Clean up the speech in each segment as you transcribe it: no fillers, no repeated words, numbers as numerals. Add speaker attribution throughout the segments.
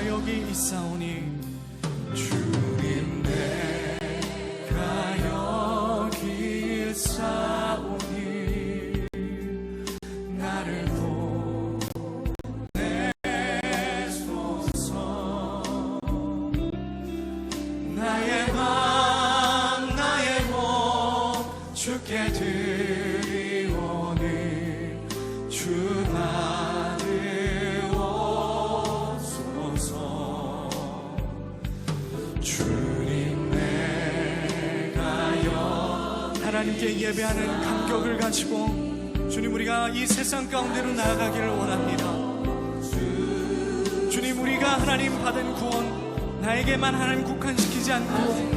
Speaker 1: 내가 여기 있사오니 주님 내가 여기 있사오니 나를 보내소서. 나의 맘 나의 몸 주께 드리오니 주 받으옵소서. 주님 내가요. 하나님께 예배하는 감격을 가지고 주님 우리가 이 세상 가운데로 나아가기를 원합니다. 주님 우리가 하나님 받은 구원 나에게만 하나님 국한시키지 않고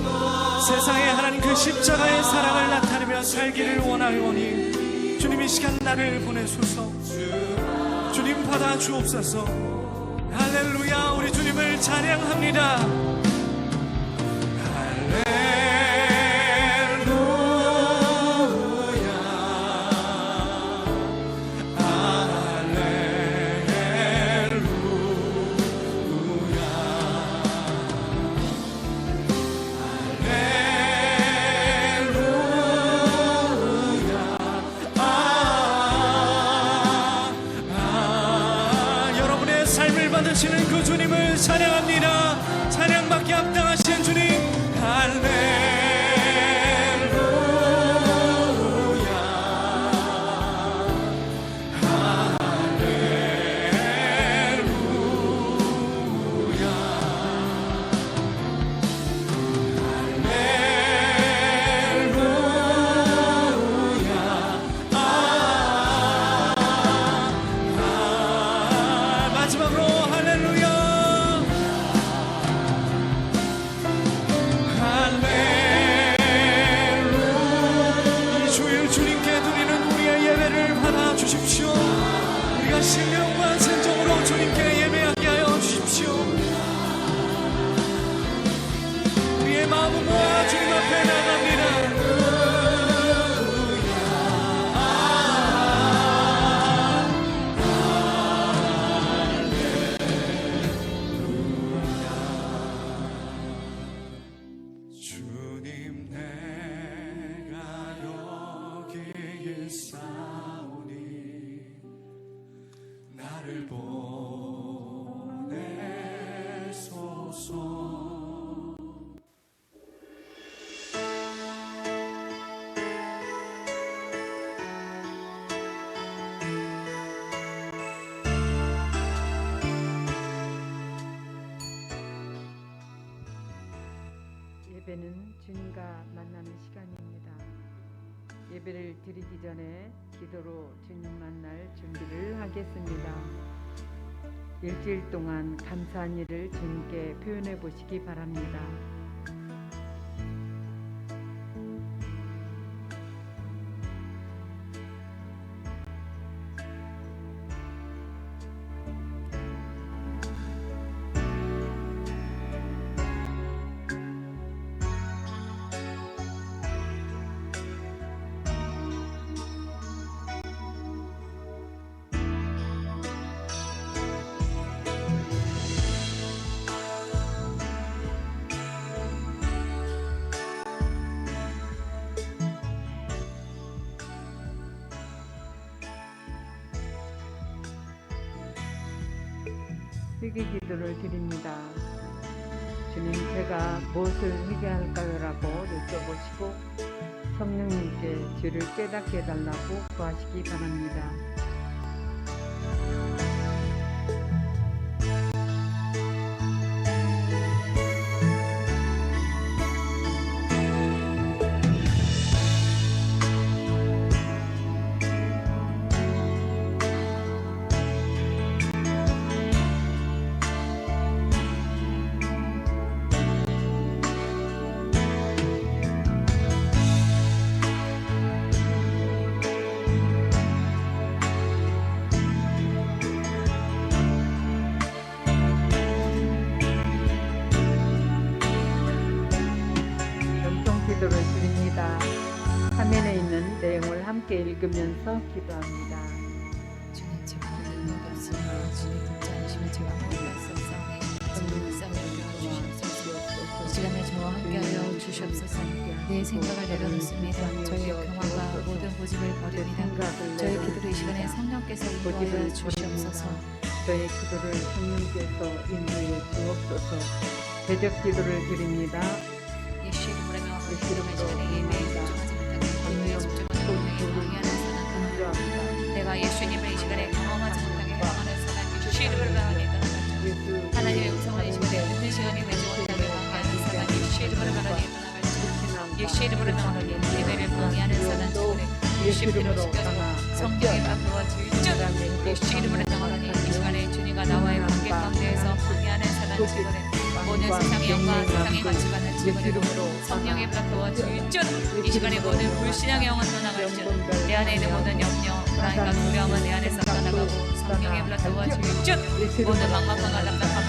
Speaker 1: 세상에 하나님 그 십자가의 사랑을 나타내며 살기를 원하오니 주님 이 시간 나를 보내소서. 주님 받아 주옵소서. 할렐루야. 우리 주님을 찬양합니다. 받으시는 그 주님을 찬양합니다. 찬양받기 합당하신 주님 할렐루야. 신령과 진정으로 주님께 예배하게 하여 주십시오. 우리의 마음을 모아 주님 앞에 나갑니다. 주님 내가 여기 있사오니 나를 보내소서.
Speaker 2: 예배는 주님과 만나는 시간입니다. 예배를 드리기 전에 기도로 주님 만날 준비를 하겠습니다. 일주일 동안 감사한 일을 주님께 표현해 보시기 바랍니다. 회개 기도를 드립니다. 주님, 제가 무엇을 회개할까요? 라고 여쭤보시고 성령님께 죄를 깨닫게 해달라고 구하시기 바랍니다. 기도를 드립니다. 화면에 있는 내용을 함께 읽으면서 기도합니다.
Speaker 3: 주님, 제가 모든 것을 주님 붙잡으시며 제가 모든 것을 주시옵소서. 이 시간에 저와 함께하여 주시옵소서. 내 생각을 내려놓습니다. 저희의 교만과 모든 고집을 버립니다. 저희 기도를 이 시간에 성령께서 인도하여 주시옵소서.
Speaker 2: 저의 기도를 성령께서 인도해 주옵소서. 대적 기도를 드립니다.
Speaker 3: 예수 이름으로 명하노니 이 시간에 예배에 집중하지 못하게 기도에 집중하는 운명에 방해하는 사단, 내가 예수님을 이 시간에 경험하지 못하게 하는 사단, 예수 이름으로 명하노니 떠나갈지어다. 하나님의 음성을 이 시간에 듣는 시간이 되지 못하게 방해하는 사단, 예수 이름으로 명하노니 떠나갈지어다. 예수 이름으로 명하노니 예배를 방해하는 사단 지구에 예수 이름으로 시켜주고 성령의 앞으로 질주다. 예수 이름으로 명하노니 이 시간에 주님과 나와의 관계 가운데에서 방해하는 사단 지구에 모든 세상의 영과 세상의 가치관을 지구로 성령의 불타와 질주다. 이 시간에 모든 불신앙의 영은 떠나갈지어다. 내 안에 있는 모든 염려, 불안과 두려움은 내 안에서 떠나가고 성령의 불타와 질주다. 모든 막막함과 답답함은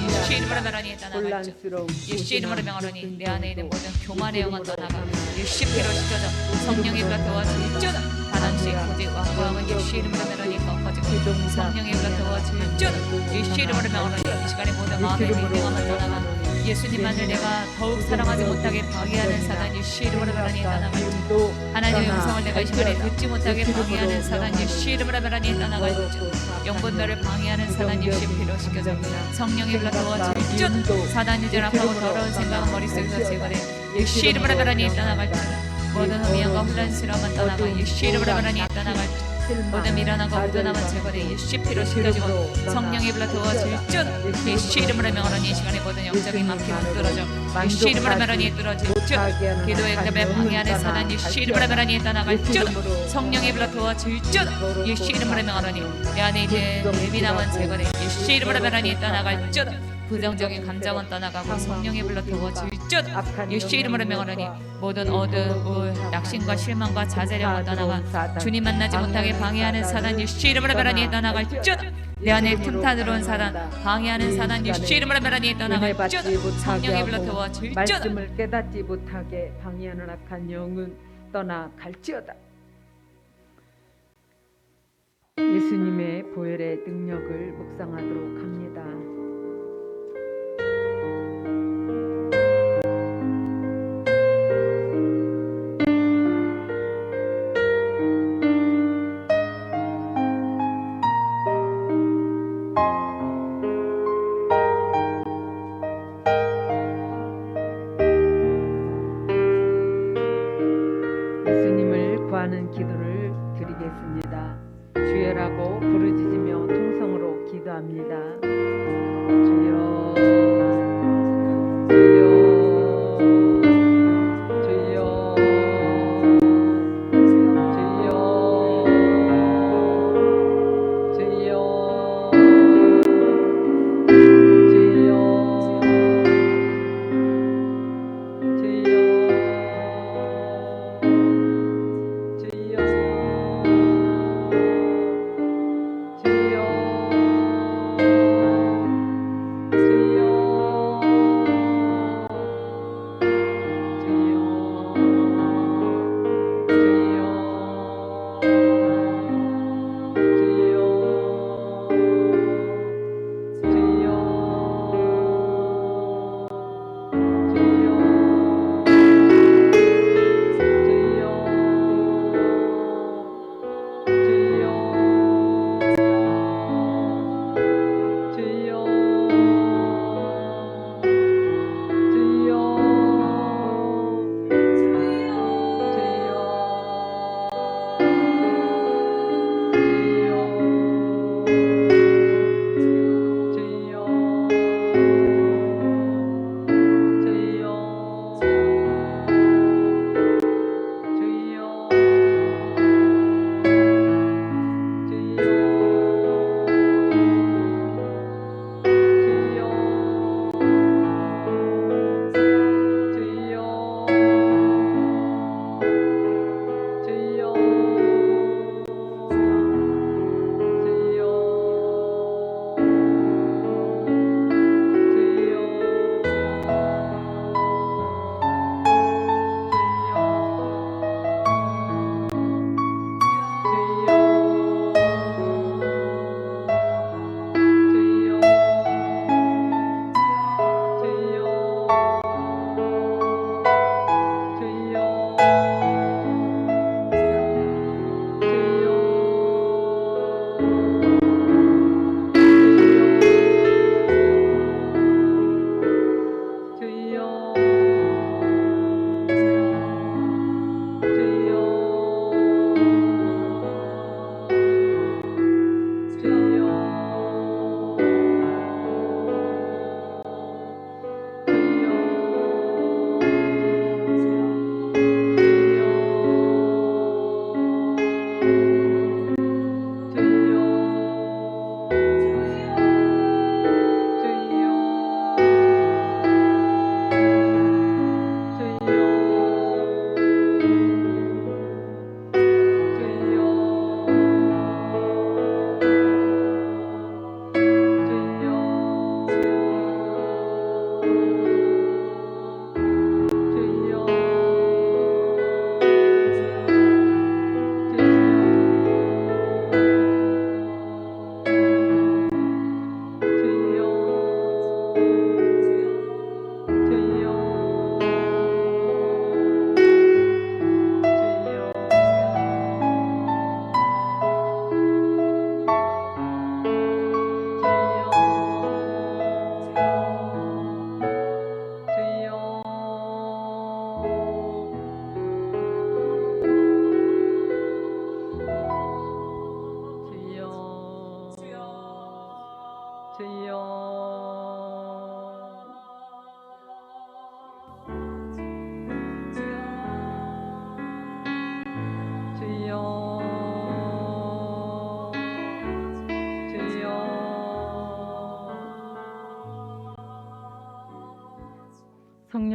Speaker 3: 예수 이름으로 명하노니 떠나갈지어다. 예수 이름으로 명하노니 내 안에 있는 모든 교만의 영은 떠나가 예수 피로 시켜져 성령의 불타와 질주다. 하나씩 고집 왕고함은 예수 이름으로 명하노니 꺾어지고 성령의 불타와 질주다. 예수 이름으로 명하노니 이 시간에 모든 마음의 빈정함은 떠나가 예수님만을 내가 더욱 사랑하지 못하게 방해하는 사단 예수 이름으로 명하노니 떠나갈지어다. 하나님의 음성을 내가 이 시간에 듣지 못하게 방해하는 사단 예수 이름으로 명하노니 떠나갈지어다. 영분별을 방해하는 사단 예수 피로 시켜져 성령의 불타와 질주다. 사단 유전 아파하고 더러운 생각은 머릿속에서 제거돼 예수 이름으로 명하노니 떠나갈지어다. 모든 흠이함과 혼란스러움은 떠나가 예수 이름으로 명하노니 떠나갈지어다. 모든 미련함과 부도남은 제거돼 예수 피로 씻겨지고 성령의 불타와 질주다. 예수 이름으로 명하노니 이 시간에 모든 영적인 막힘은 뚫어져 예수 이름으로 명하노니 뚫어질지어다. 기도의 응답에 방해하는 사단 예수 이름으로 명하노니 떠나갈지어다. 성령의 불타와 질주다. 예수 이름으로 명하노니 내 안에 있는 예민함은 제거돼 예수 이름으로 명하노니 떠나갈지어다. 부정적인 감정은 떠나가고 성령의 불타와 질주다. 예수 이름으로 명하노니 모든 어두운 우울, 낙심과 실망과 자제력은 떠나가 주님 만나지 못하게 방해하는 사단 예수 이름으로 명하노니 떠나갈지어다. 내 안에 틈타 들어온 사단 방해하는 사단 예수 이름으로 명하노니 떠나갈지어다. 성령의 불타와 질주다.
Speaker 2: 말씀을 깨닫지 못하게 방해하는 악한 영은 떠나갈지어다. 예수님의 보혈의 능력을 묵상하도록 합니다. 구하는 기도를 드리겠습니다. 주여라고 부르짖으며 통성으로 기도합니다. 주여, 주여, 주여, 주여, 주여, 주여, 주여, 주여,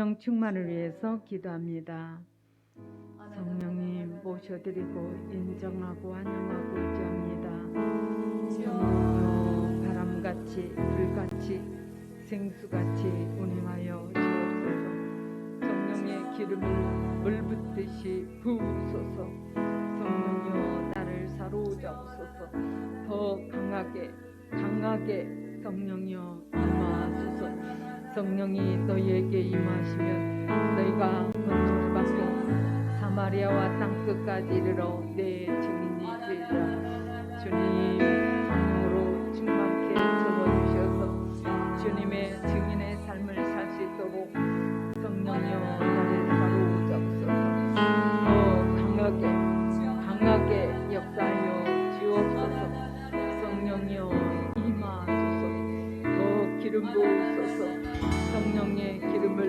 Speaker 2: 성령 충만을 위해서 기도합니다. 성령님 모셔드리고 인정하고 환영하고 의지합니다. 성령여 바람같이 불같이 생수같이 운행하여 주옵소서. 성령의 기름을 물붓듯이 부으소서. 성령여 나를 사로잡으소서. 더 강하게 성령여 임하소서. 성령이 너희에게 임하시면 너희가 권능을 받고 사마리아와 땅끝까지 이르러 내 증인이 되리라. 주님 성령으로 충만케 채워주셔서 주님의 증인의 삶을 살 수 있도록 성령여 나를 사로잡으소서. 더 강하게 역사하여 주옵소서. 성령여 임하소서. 더 기름 부으소서. 성령의 기름을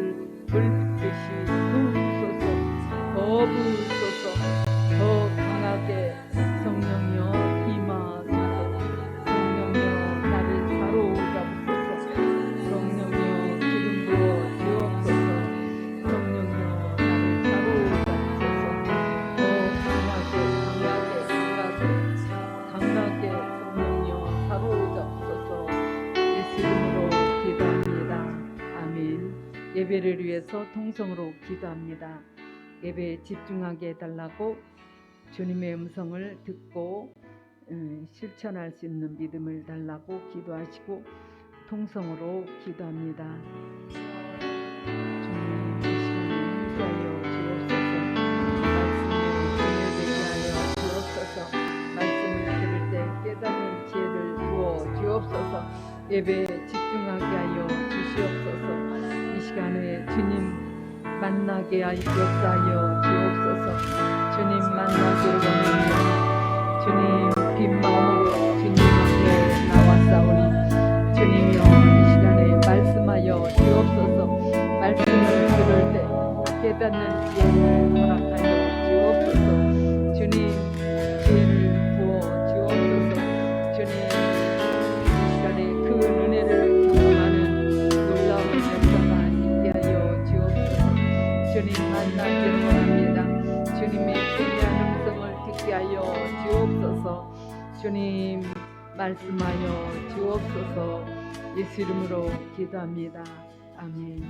Speaker 2: 불붓듯이 부으소서. 더 부으소서. 더 강하게 성령여 임하소서. 성령여 나를 사로잡으소서. 성령여 기름 부어 주옵소서. 성령여 나를 사로잡으소서. 더 강하게 성령여 사로잡으소서. 예수 이름으로 기도합니다. 아멘. 예배를 위해서 통성으로 기도합니다. 예배에 집중하게 해달라고 주님의 음성을 듣고 실천할 수 있는 믿음을 달라고 기도하시고 통성으로 기도합니다. 주님 이 시간에 함께하여 주옵소서. 말씀에 은혜되게 하여 주옵소서. 말씀을 들을 때 깨닫는 지혜를 부어 주옵소서. 예배에 집중하게 하여 주시옵소서. 이 시간에 주님 만나게 역사하여 주옵소서. 주님 만나기를 원하며 주님 빈 마음으로 주님 앞에 나왔사오니 주님이여 이 시간에 말씀하여 주옵소서. 말씀을 들을 때 깨닫는 지혜를 허락하여 주옵소서. 주님 지혜를 부어 주옵소서. 주님 이 시간에 그 은혜를 경험하는 놀라운 역사가 있게 하여 주옵소서. 주님 만나기를 원합니다. 주님의 신비한 음성을 듣게 하여 주옵소서. 주님 말씀하여 주옵소서. 예수 이름으로 기도합니다. 아멘.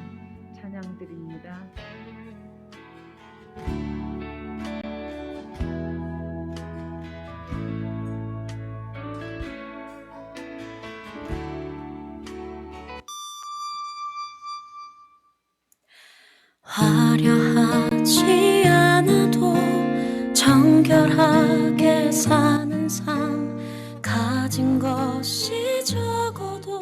Speaker 2: 찬양 드립니다.
Speaker 4: 화려하지 않아도 정결하게 사는 삶, 가진 것이 적어도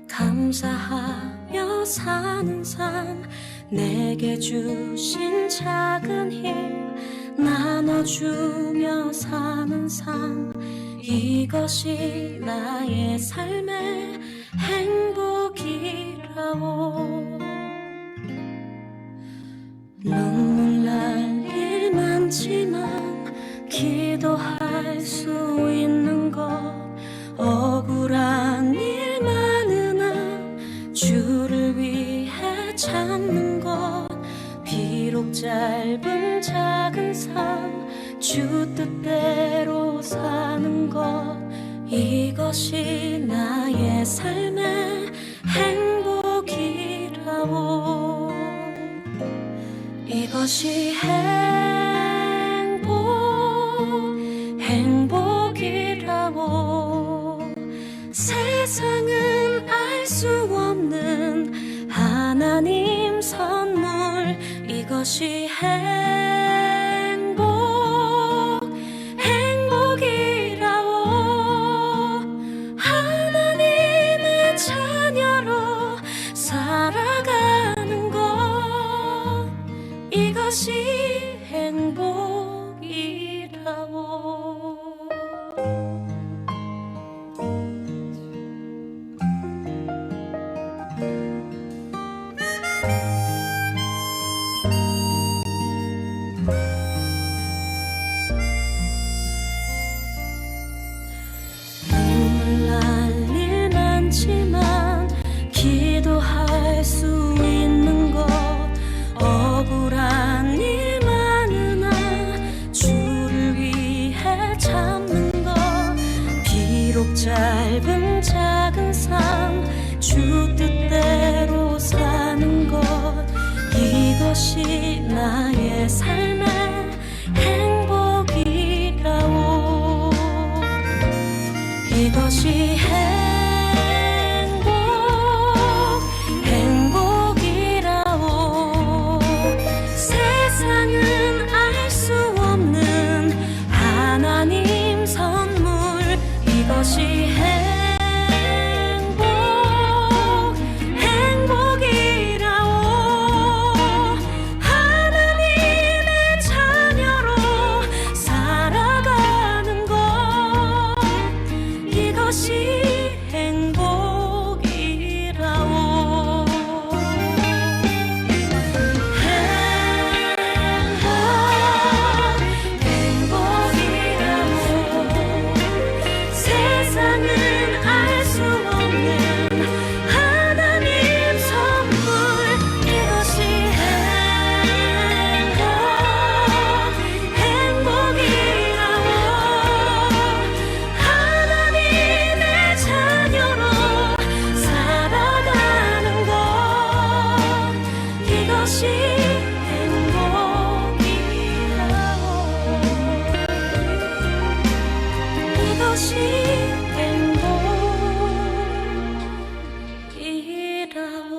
Speaker 4: 감사하며 사는 삶, 내게 주신 작은 힘 나눠주며 사는 삶, 이것이 나의 삶의 행복이라오. 눈물 날 일 많지만 기도할 수 있는 것, 억울한 일 많으나 주를 위해 참는 것, 비록 짧은 작은 삶 주 뜻대로 사는 것, 이것이 나의 삶의 행복이라오. 이것이 행복이라고. 세상은 알 수 없는 하나님 선물, 이것이 행복이라고. 하나님의 자녀로 살아가는 것, 이것이 행복이라고. 삶의 행복이라오. 이것이 행복이라오. 세상은 알 수 없는 하나님 선물. 이것이 행복이라오. 하나님의 자녀로 살아가는 것. 이것이 행복이라오. 행복이라오. 세상은 알 수 없는 하나님 선물. 이것이 행복이라오. 하나님의 자녀로 살아가는 것. 이것이 행복이라오. 이것이 행복이라오.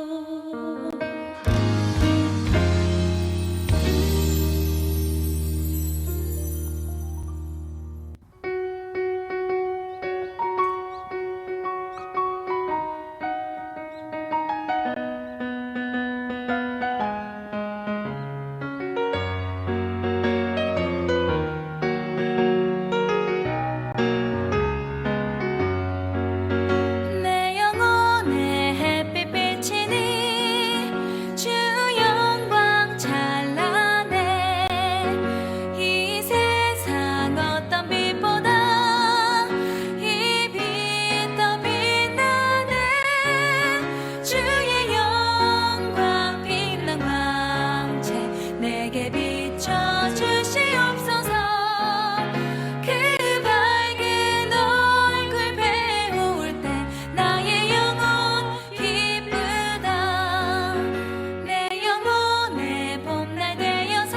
Speaker 4: 내 영혼의 햇빛 비치니 주 영광 찬란해. 이 세상 어떤 빛보다 이 빛 더 빛나네. 주의 영광 빛난 광채 내게 비춰주시옵소서. 그 밝은 얼굴 배울 때 나의 영혼 기쁘다. 내 영혼의 봄날 되어서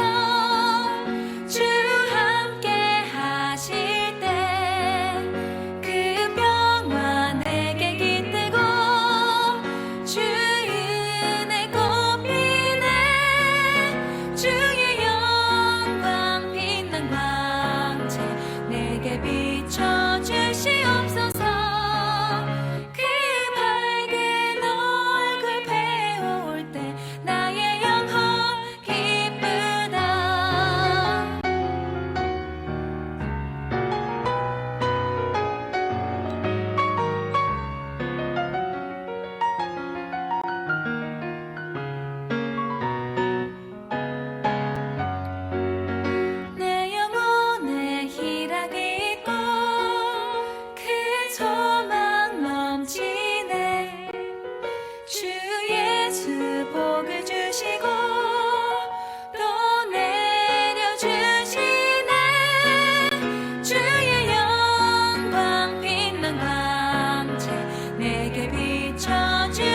Speaker 4: 주 함께 하실 때 그 평화 내게 깃들고 주 은혜 꽃피네. 주의 영광 빛난 광채 내게 비춰주시옵소서. 그 밝은 얼굴 배울 때 나의 영혼 기쁘다. 내 영혼에 희락이 있고 큰 소망 넘치네. 주 예수 복을 주시고 또 내려주시네. 주의 영광 빛난 광채 내게 비춰주시옵소서.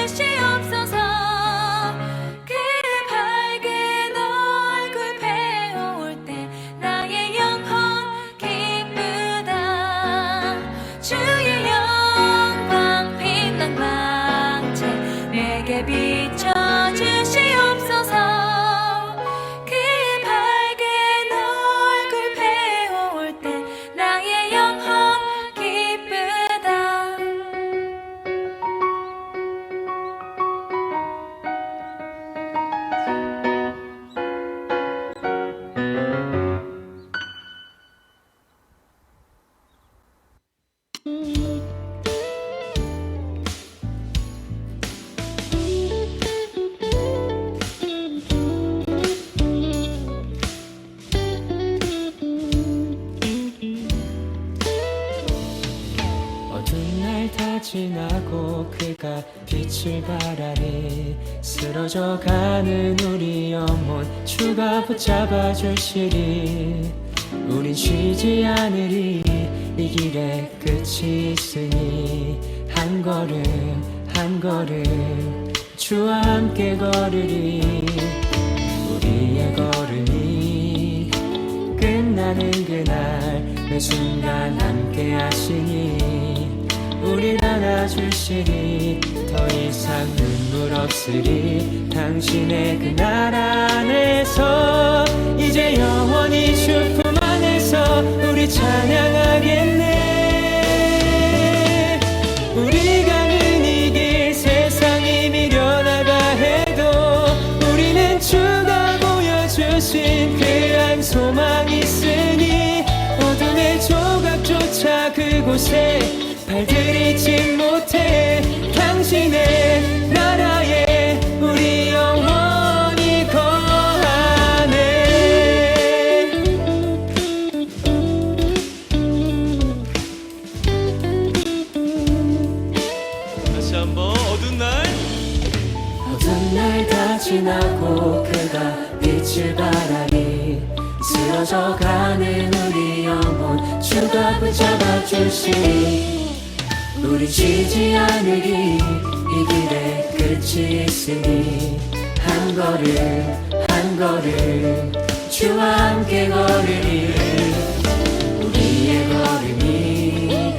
Speaker 4: 그 밝은 얼굴 배울 때 나의 영혼 기쁘다. 주의 영광 빛난 광채 내게 비춰주시옵소서. 그 밝은 얼굴 배울 때 나의 영혼 기쁘다.
Speaker 5: 어두운 날 다 지나고 그가 빛을 발하리. 쓰러져가는 우리 영혼 주가 붙잡아 주시리. 우린 쉬지 않으리. 이 길에 끝이 있으니 한 걸음 한 걸음 주와 함께 걸으리. 우리의 걸음이 끝나는 그날 매 순간 함께 하시니 우릴 안아주시리 더 이상 눈물 없으리 당신의 그날 안에서 이제 영원히 주 품 안에서 우리 찬양하겠네. 우리 가는 이 길 세상이 미련하다 해도 우리는 주가 보여주신 그 한 소망 있으니 어둠의 조각조차 그곳에 발들이지 못해 당신의 나라에 우리 영원히 거하네.
Speaker 1: 다시 한번 어두운 날
Speaker 5: 어두운 날 다 지나고 그가 빛을 발하니 쓰러져가는 우리 영혼 주가 붙잡아 주시니 우리 지지 않으리 이 길에 끝이 있으니 한 걸음 주와 함께 걸으리 우리의 걸음이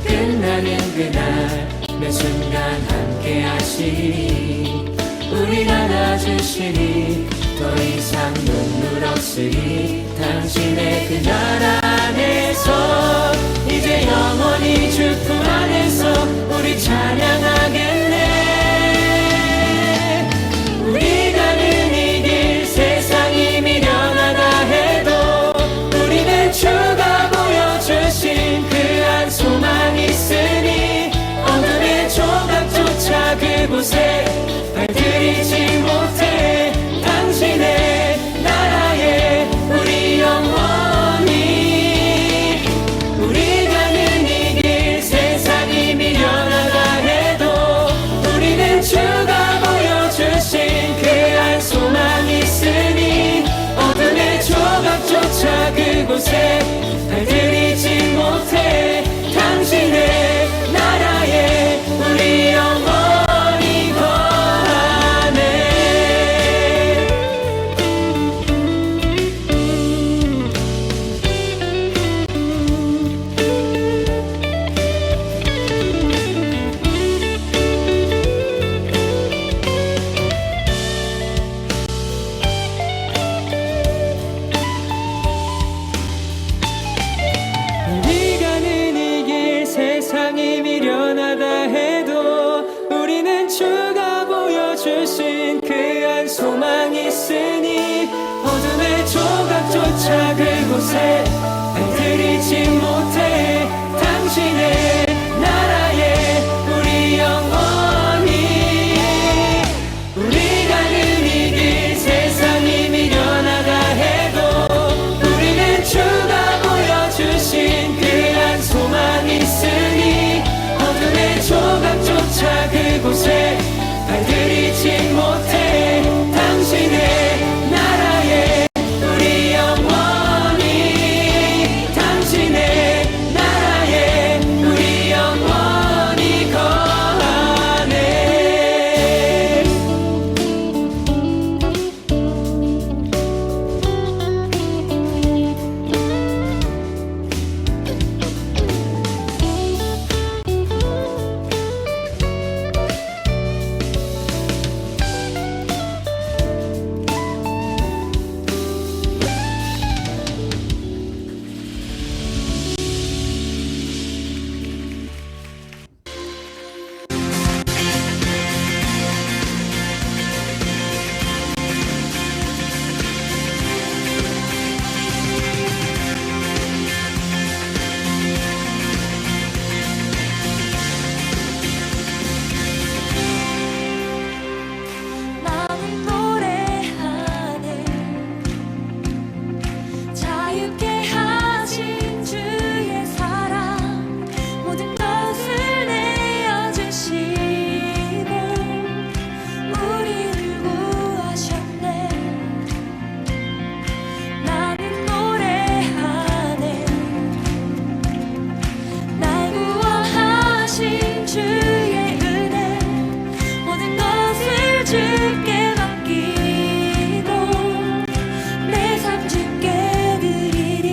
Speaker 5: 끝나는 그날 매 순간 함께 하시리 우릴 안아주시리 더 이상 눈물 없으리 당신의 그날 안에서 이제 영원히 주 품 안에서 우리 찬양하겠네. 우리 가는 이 길 세상이 미련하다 해도 우리는 주가 보여주신 그 한 소망 있으니 어둠의 조각조차 그곳에 발들이지 못해 당신의 나라에 우리 영원히 우리 가는 이 길 세상이 미련하다 해도 우리는 주가 보여주신 그 한 소망 있으니 어둠의 조각조차 그곳에 발들이지 못해 당신의 나라에 우리 영원히 거하네. 우리 가는 이 길 세상이 미련하다 해도 우리는 주가 보여주신 그 한 소망 있으니 어둠의 조각조차 그곳에 발들이지 못해 당신의 나라에 우리 영원히 우리 가는 이 길 세상이 미련하다 해도 우리는 주가 보여주신 그 한 소망 있으니 어둠의 조각조차 그곳에 발들이지 못해 당신의 나라에 우리 영원히 당신의 나라에 우리 영원히 거하네.
Speaker 4: 나는 노래하네 자유케 하신 주의 사랑 모든 것을 내어주시고 우리를 구하셨네. 나는 노래하네 날 구원하신 주의 은혜 모든 것을 주께 맡기고 내 삶 주께 드리리.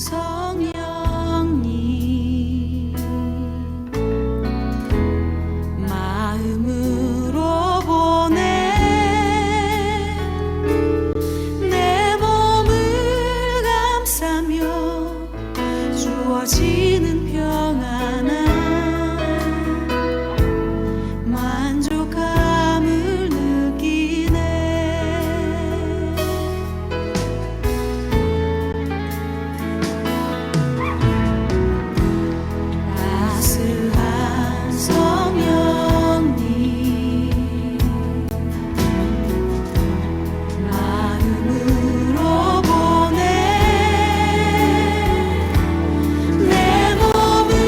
Speaker 4: 성령님 마음으로 보내 내 몸을 감싸며 주어지는 평안함 만족함을 느끼네 따스한 성령님 마음으로 보내 내 몸을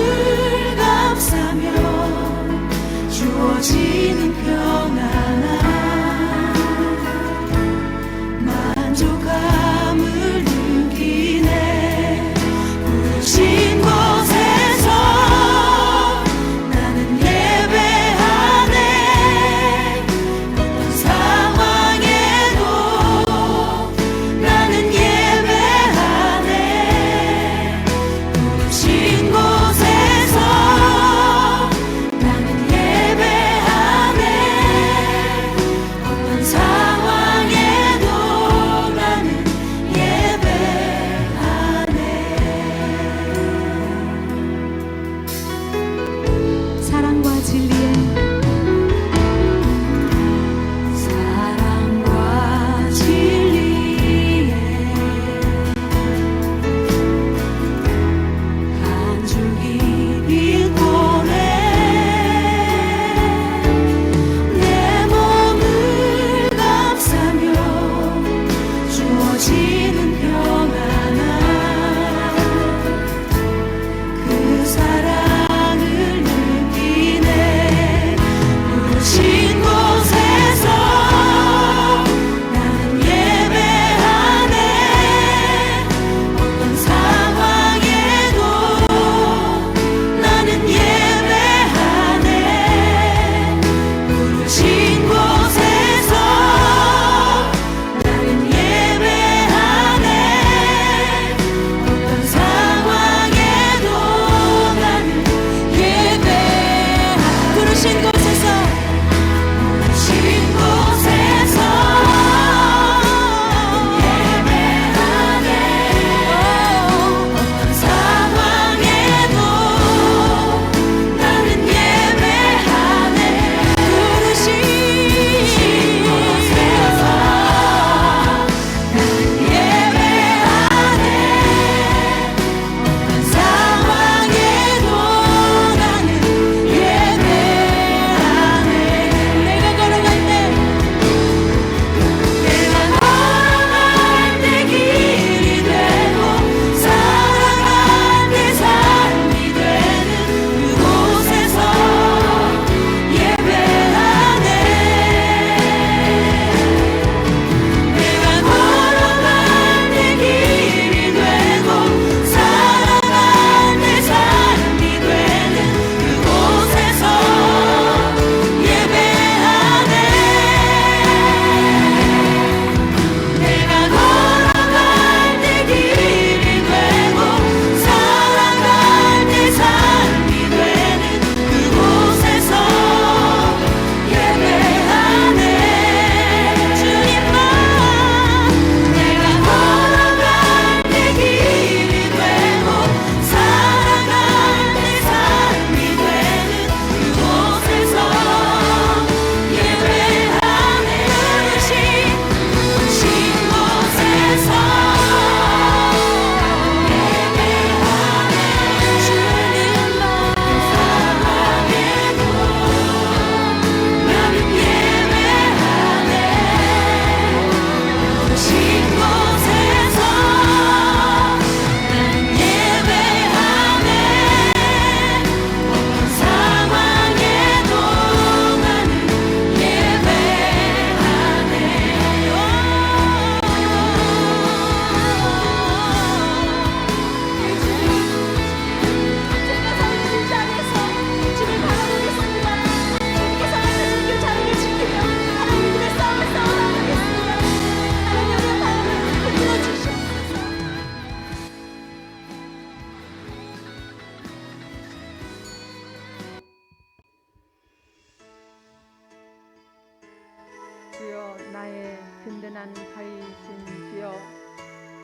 Speaker 2: 든든한 사이신 주여,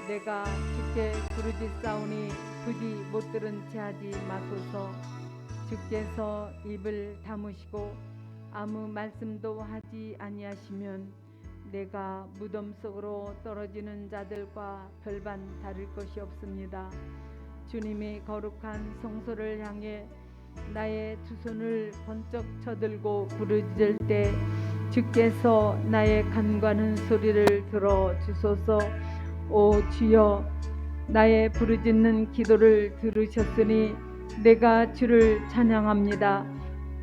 Speaker 2: 내가 주께 부르짖사오니 부디 못 들은 채 하지 마소서. 주께서 입을 다무시고 아무 말씀도 하지 아니하시면 내가 무덤 속으로 떨어지는 자들과 별반 다를 것이 없습니다. 주님이 거룩한 성소를 향해 나의 두 손을 번쩍 쳐들고 부르짖을 때 주께서 나의 간과는 소리를 들어 주소서. 오 주여, 나의 부르짖는 기도를 들으셨으니 내가 주를 찬양합니다.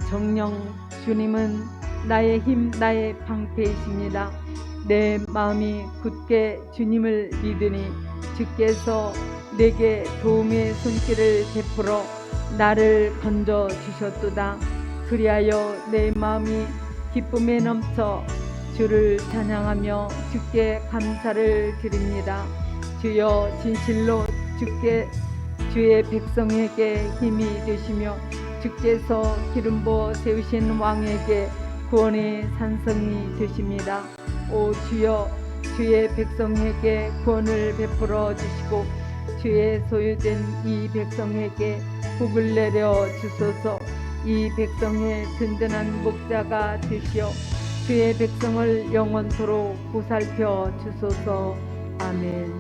Speaker 2: 정녕 주님은 나의 힘, 나의 방패이십니다. 내 마음이 굳게 주님을 믿으니 주께서 내게 도움의 손길을 베풀어 나를 건져 주셨도다. 그리하여 내 마음이 기쁨에 넘쳐 주를 찬양하며 주께 감사를 드립니다. 주여, 진실로 주께 주의 백성에게 힘이 되시며 주께서 기름 부어 세우신 왕에게 구원의 산성이 되십니다. 오 주여, 주의 백성에게 구원을 베풀어 주시고 주의 소유된 이 백성에게 복을 내려 주소서. 이 백성의 든든한 목자가 되시어 주의 백성을 영원토록 보살펴 주소서. 아멘.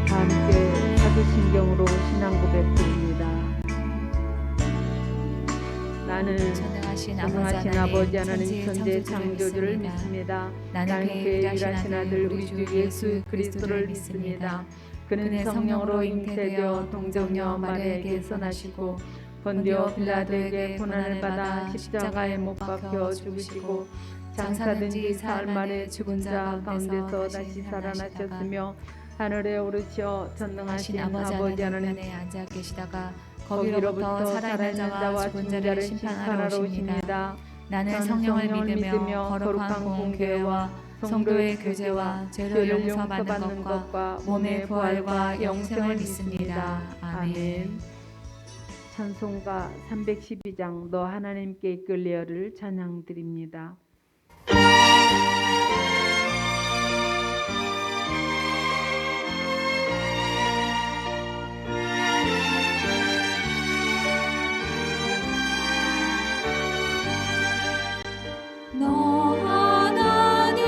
Speaker 2: 다 함께 사도신경으로 신앙 고백드립니다. 나는
Speaker 3: 전능하신
Speaker 2: 아버지 하나님 천재 창조주를 믿습니다. 나는 그의 일하신 아들 우리 주 예수 그리스도를 믿습니다. 그는 성령으로 잉태되어 동정녀 마리아에게서 나시고 본디오 빌라도에게 고난을 받아 십자가에 못 박혀 죽으시고 장사된 지 사흘 만에 죽은 자 가운데서 다시 살아나셨으며 하늘에 오르시어 전능하신 아버지 하나님에
Speaker 3: 앉아 계시다가
Speaker 2: 거기로부터 살아있는 자와 죽은 자를 심판하러 오십니다.
Speaker 3: 나는 성령을 믿으며 거룩한 공교회와 성도의 교제와 죄를 용서받는 것과 몸의 부활과 영생을 믿습니다. 아멘.
Speaker 2: 찬송가 312장 너 하나님께 이끌리어를 찬양드립니다.
Speaker 4: 너 하나님께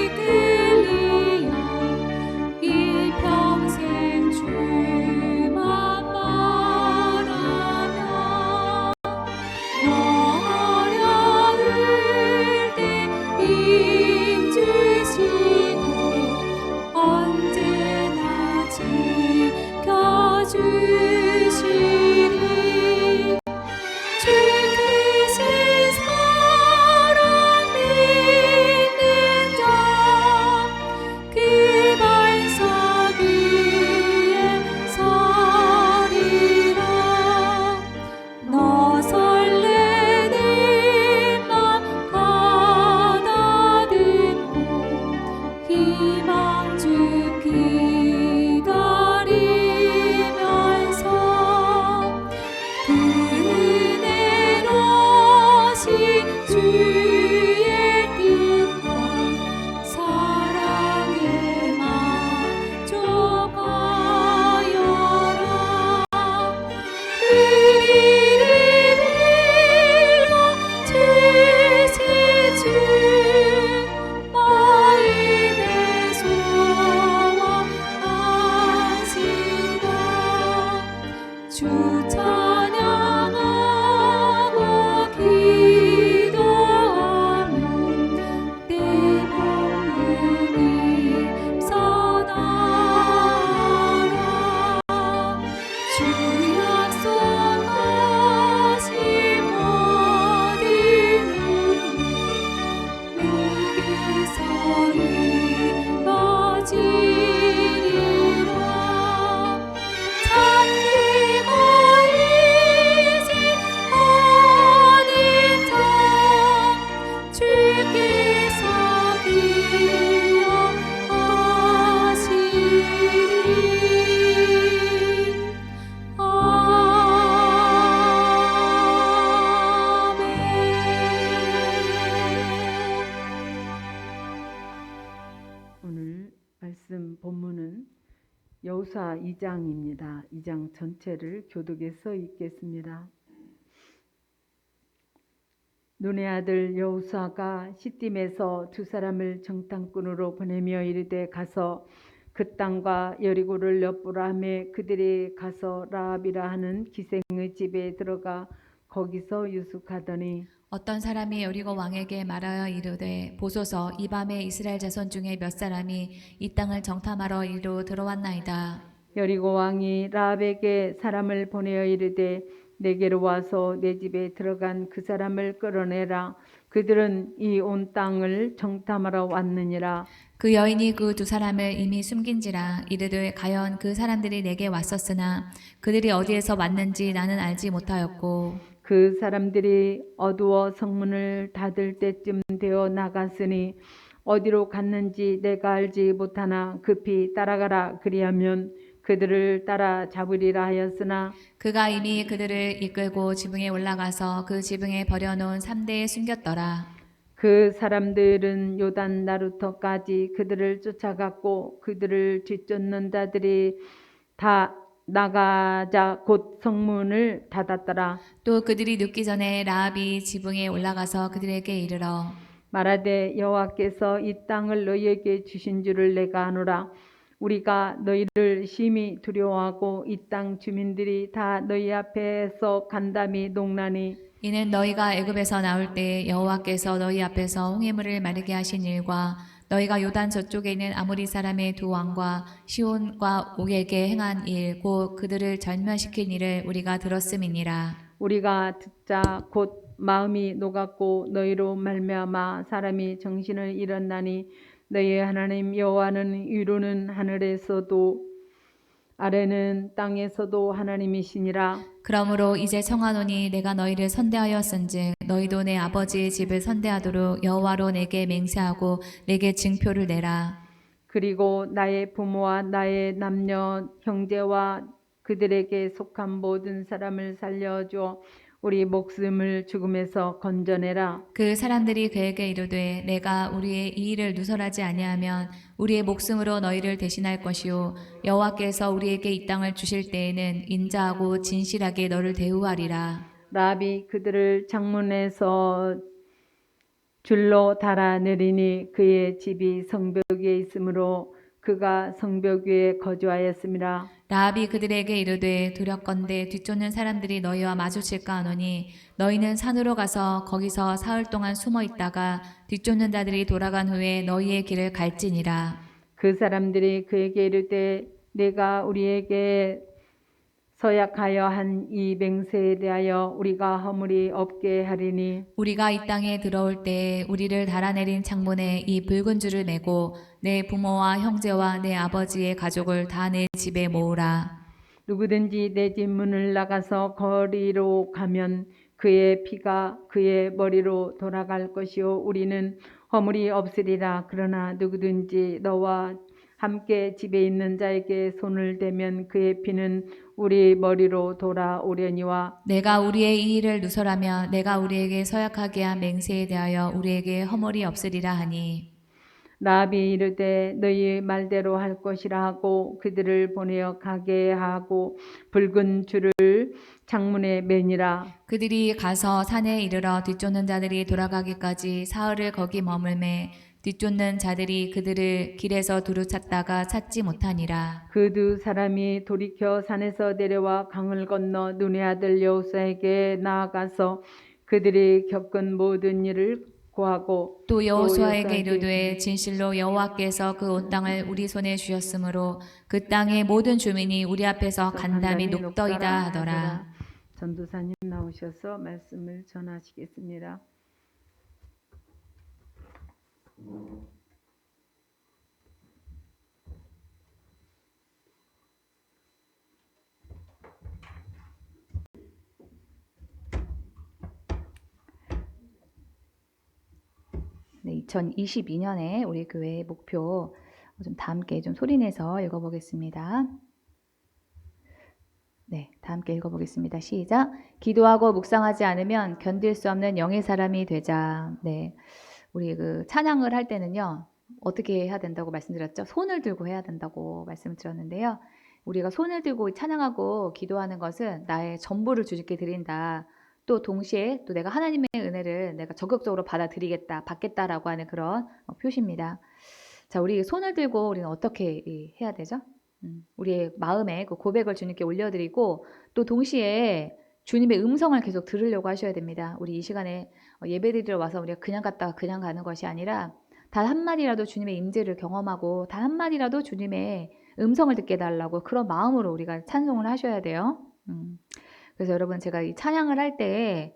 Speaker 4: 이끌리어 일평생 주만 바라며 너
Speaker 2: 2장입니다. 2장 전체를 교독해서 읽겠습니다. 눈의 아들 여호수아가 시딤에서 두 사람을 정탐꾼으로 보내며 이르되 가서 그 땅과 여리고를 엿보라 하며 그들이 가서 라합이라 하는 기생의 집에 들어가 거기서 유숙하더니
Speaker 3: 어떤 사람이 여리고 왕에게 말하여 이르되 보소서 이 밤에 이스라엘 자손 중에 몇 사람이 이 땅을 정탐하러 이리로 들어왔나이다.
Speaker 2: 여리고 왕이 라합에게 사람을 보내어 이르되 내게로 와서 내 집에 들어간 그 사람을 끌어내라. 그들은 이 온 땅을 정탐하러 왔느니라.
Speaker 3: 그 여인이 그 두 사람을 이미 숨긴지라 이르되 가연 그 사람들이 내게 왔었으나 그들이 어디에서 왔는지 나는 알지 못하였고
Speaker 2: 그 사람들이 어두워 성문을 닫을 때쯤 되어 나갔으니 어디로 갔는지 내가 알지 못하나 급히 따라가라. 그리하면 그들을 따라 잡으리라 하였으나
Speaker 3: 그가 이미 그들을 이끌고 지붕에 올라가서 그 지붕에 버려놓은 삼대에 숨겼더라.
Speaker 2: 그 사람들은 요단 나루터까지 그들을 쫓아갔고 그들을 뒤쫓는 자들이 다 나가자 곧 성문을 닫았더라.
Speaker 3: 또 그들이 눕기 전에 라합이 지붕에 올라가서 그들에게 이르러
Speaker 2: 말하되 여호와께서 이 땅을 너희에게 주신 줄을 내가 아노라. 우리가 너희를 심히 두려워하고 이 땅 주민들이 다 너희 앞에서 간담이 농나니
Speaker 3: 이는 너희가 애굽에서 나올 때 여호와께서 너희 앞에서 홍해물을 마르게 하신 일과 너희가 요단 저쪽에 있는 아모리 사람의 두 왕과 시온과 옥에게 행한 일 곧 그들을 절멸시킨 일을 우리가 들었음이니라.
Speaker 2: 우리가 듣자 곧 마음이 녹았고 너희로 말미암아 사람이 정신을 잃었나니 너희의 하나님 여호와는 위로는 하늘에서도 아래는 땅에서도 하나님이시니라.
Speaker 3: 그러므로 이제 청하노니 내가 너희를 선대하였은즉 너희도 내 아버지의 집을 선대하도록 여호와로 내게 맹세하고 내게 증표를 내라.
Speaker 2: 그리고 나의 부모와 나의 남녀 형제와 그들에게 속한 모든 사람을 살려줘 우리 목숨을 죽음에서 건져내라.
Speaker 3: 그 사람들이 그에게 이르되 내가 우리의 이 일을 누설하지 아니하면 우리의 목숨으로 너희를 대신할 것이요 여호와께서 우리에게 이 땅을 주실 때에는 인자하고 진실하게 너를 대우하리라.
Speaker 2: 라합이 그들을 창문에서 줄로 달아내리니 그의 집이 성벽 위에 있으므로 그가 성벽 위에 거주하였음이라.
Speaker 3: 라합이 그들에게 이르되 두렵건대 뒤쫓는 사람들이 너희와 마주칠까 하노니 너희는 산으로 가서 거기서 사흘 동안 숨어 있다가 뒤쫓는 자들이 돌아간 후에 너희의 길을 갈지니라.
Speaker 2: 그 사람들이 그에게 이르되 내가 우리에게 서약하여 한 이 맹세에 대하여 우리가 허물이 없게 하리니
Speaker 3: 우리가 이 땅에 들어올 때 우리를 달아내린 창문에 이 붉은 줄을 매고 내 부모와 형제와 내 아버지의 가족을 다 내 집에 모으라.
Speaker 2: 누구든지 내 집 문을 나가서 거리로 가면 그의 피가 그의 머리로 돌아갈 것이요 우리는 허물이 없으리라. 그러나 누구든지 너와 함께 집에 있는 자에게 손을 대면 그의 피는 우리 머리로 돌아오려니와
Speaker 3: 내가 우리의 이 일을 누설하며 내가 우리에게 서약하게 한 맹세에 대하여 우리에게 허물이 없으리라 하니
Speaker 2: 라합이 이르되 너희 말대로 할 것이라 하고 그들을 보내어 가게 하고 붉은 줄을 창문에 매니라.
Speaker 3: 그들이 가서 산에 이르러 뒤쫓는 자들이 돌아가기까지 사흘을 거기 머물매 뒤쫓는 자들이 그들을 길에서 두루 찾다가 찾지 못하니라.
Speaker 2: 그 두 사람이 돌이켜 산에서 내려와 강을 건너 눈의 아들 여호수아에게 나아가서 그들이 겪은 모든 일을 고하고
Speaker 3: 또 여호수아에게
Speaker 2: 여호수아에게
Speaker 3: 이르되 진실로 여호와께서 그 온 땅을 우리 손에 주셨으므로 그 땅의 모든 주민이 우리 앞에서 간담이 녹더이다 하더라.
Speaker 2: 전도사님 나오셔서 말씀을 전하시겠습니다.
Speaker 6: 네, 2022년에 우리 교회의 목표 좀 다 함께 좀 소리내서 읽어보겠습니다. 네, 다 함께 읽어보겠습니다. 시작. 기도하고 묵상하지 않으면 견딜 수 없는 영의 사람이 되자. 네, 우리 그 찬양을 할 때는요 어떻게 해야 된다고 말씀드렸죠? 손을 들고 해야 된다고 말씀을 드렸는데요. 우리가 손을 들고 찬양하고 기도하는 것은 나의 전부를 주님께 드린다. 또 동시에 또 내가 하나님의 은혜를 내가 적극적으로 받아들이겠다, 받겠다라고 하는 그런 표시입니다. 자, 우리 손을 들고 우리는 어떻게 해야 되죠? 우리의 마음에 그 고백을 주님께 올려드리고 또 동시에 주님의 음성을 계속 들으려고 하셔야 됩니다. 우리 이 시간에 예배드리러 와서 우리가 그냥 갔다가 그냥 가는 것이 아니라 단 한마디라도 주님의 임재를 경험하고 단 한마디라도 주님의 음성을 듣게 해달라고 그런 마음으로 우리가 찬송을 하셔야 돼요. 그래서 여러분 제가 이 찬양을 할 때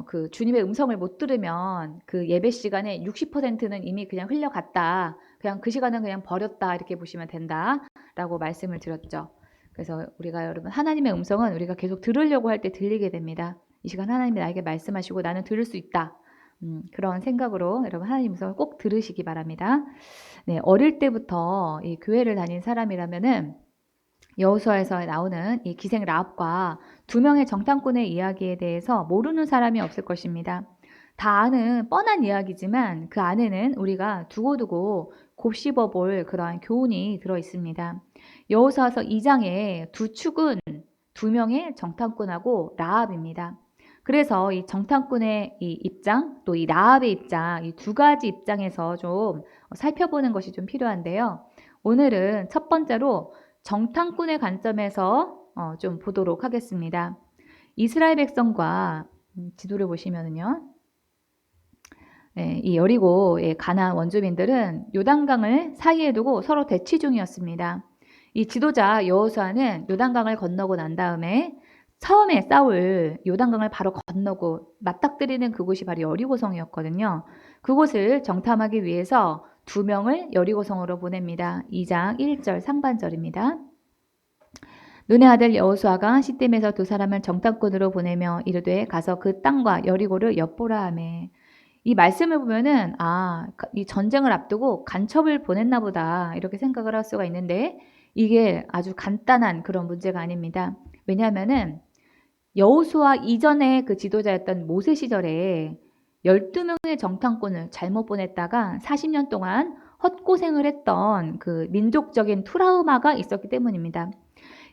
Speaker 6: 그 주님의 음성을 못 들으면 그 예배 시간에 60%는 이미 그냥 흘려갔다. 그냥 그 시간은 그냥 버렸다 이렇게 보시면 된다라고 말씀을 드렸죠. 그래서 우리가 여러분 하나님의 음성은 우리가 계속 들으려고 할 때 들리게 됩니다. 이 시간 하나님이 나에게 말씀하시고 나는 들을 수 있다. 그런 생각으로 여러분 하나님 음성을 꼭 들으시기 바랍니다. 네, 어릴 때부터 이 교회를 다닌 사람이라면은 여호수아에서 나오는 이 기생 라합과 두 명의 정탐꾼의 이야기에 대해서 모르는 사람이 없을 것입니다. 다 아는 뻔한 이야기지만 그 안에는 우리가 두고두고 곱씹어 볼 그러한 교훈이 들어 있습니다. 여호수아서 2장에 두 축은 두 명의 정탐꾼하고 라합입니다. 그래서 이 정탐꾼의 이 입장, 또 이 라합의 입장, 이 두 가지 입장에서 좀 살펴보는 것이 좀 필요한데요. 오늘은 첫 번째로 정탐꾼의 관점에서 좀 보도록 하겠습니다. 이스라엘 백성과 지도를 보시면은요. 네, 이 여리고의 가나안 원주민들은 요단강을 사이에 두고 서로 대치 중이었습니다. 이 지도자 여호수아는 요단강을 건너고 난 다음에 처음에 싸울 요단강을 바로 건너고 맞닥뜨리는 그곳이 바로 여리고성이었거든요. 그곳을 정탐하기 위해서 두 명을 여리고성으로 보냅니다. 2장 1절 상반절입니다. 눈의 아들 여호수아가 시딤에서 두 사람을 정탐꾼으로 보내며 이르되 가서 그 땅과 여리고를 엿보라 하매. 이 말씀을 보면은 이 전쟁을 앞두고 간첩을 보냈나 보다 이렇게 생각을 할 수가 있는데 이게 아주 간단한 그런 문제가 아닙니다. 왜냐하면은 여호수아 이전에 그 지도자였던 모세 시절에 12명의 정탐꾼을 잘못 보냈다가 40년 동안 헛고생을 했던 그 민족적인 트라우마가 있었기 때문입니다.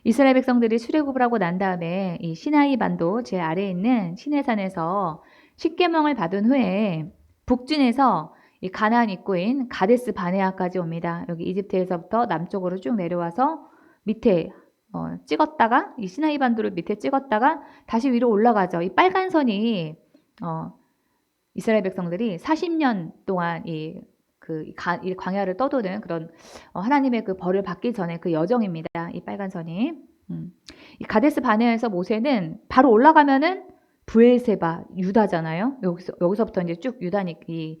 Speaker 6: 이스라엘 백성들이 출애굽을 하고 난 다음에 이 시나이 반도 제 아래에 있는 시내산에서 십계명을 받은 후에 북진해서 이 가나안 입구인 가데스 바네아까지 옵니다. 여기 이집트에서부터 남쪽으로 쭉 내려와서 밑에 찍었다가 이 시나이 반도를 밑에 찍었다가 다시 위로 올라가죠. 이 빨간 선이 이스라엘 백성들이 40년 동안 이 광야를 떠도는 그런 하나님의 그 벌을 받기 전에 그 여정입니다. 이 빨간 선이. 이 가데스 바네아에서 모세는 바로 올라가면은 브엘세바 유다잖아요. 여기서부터 이제 쭉 이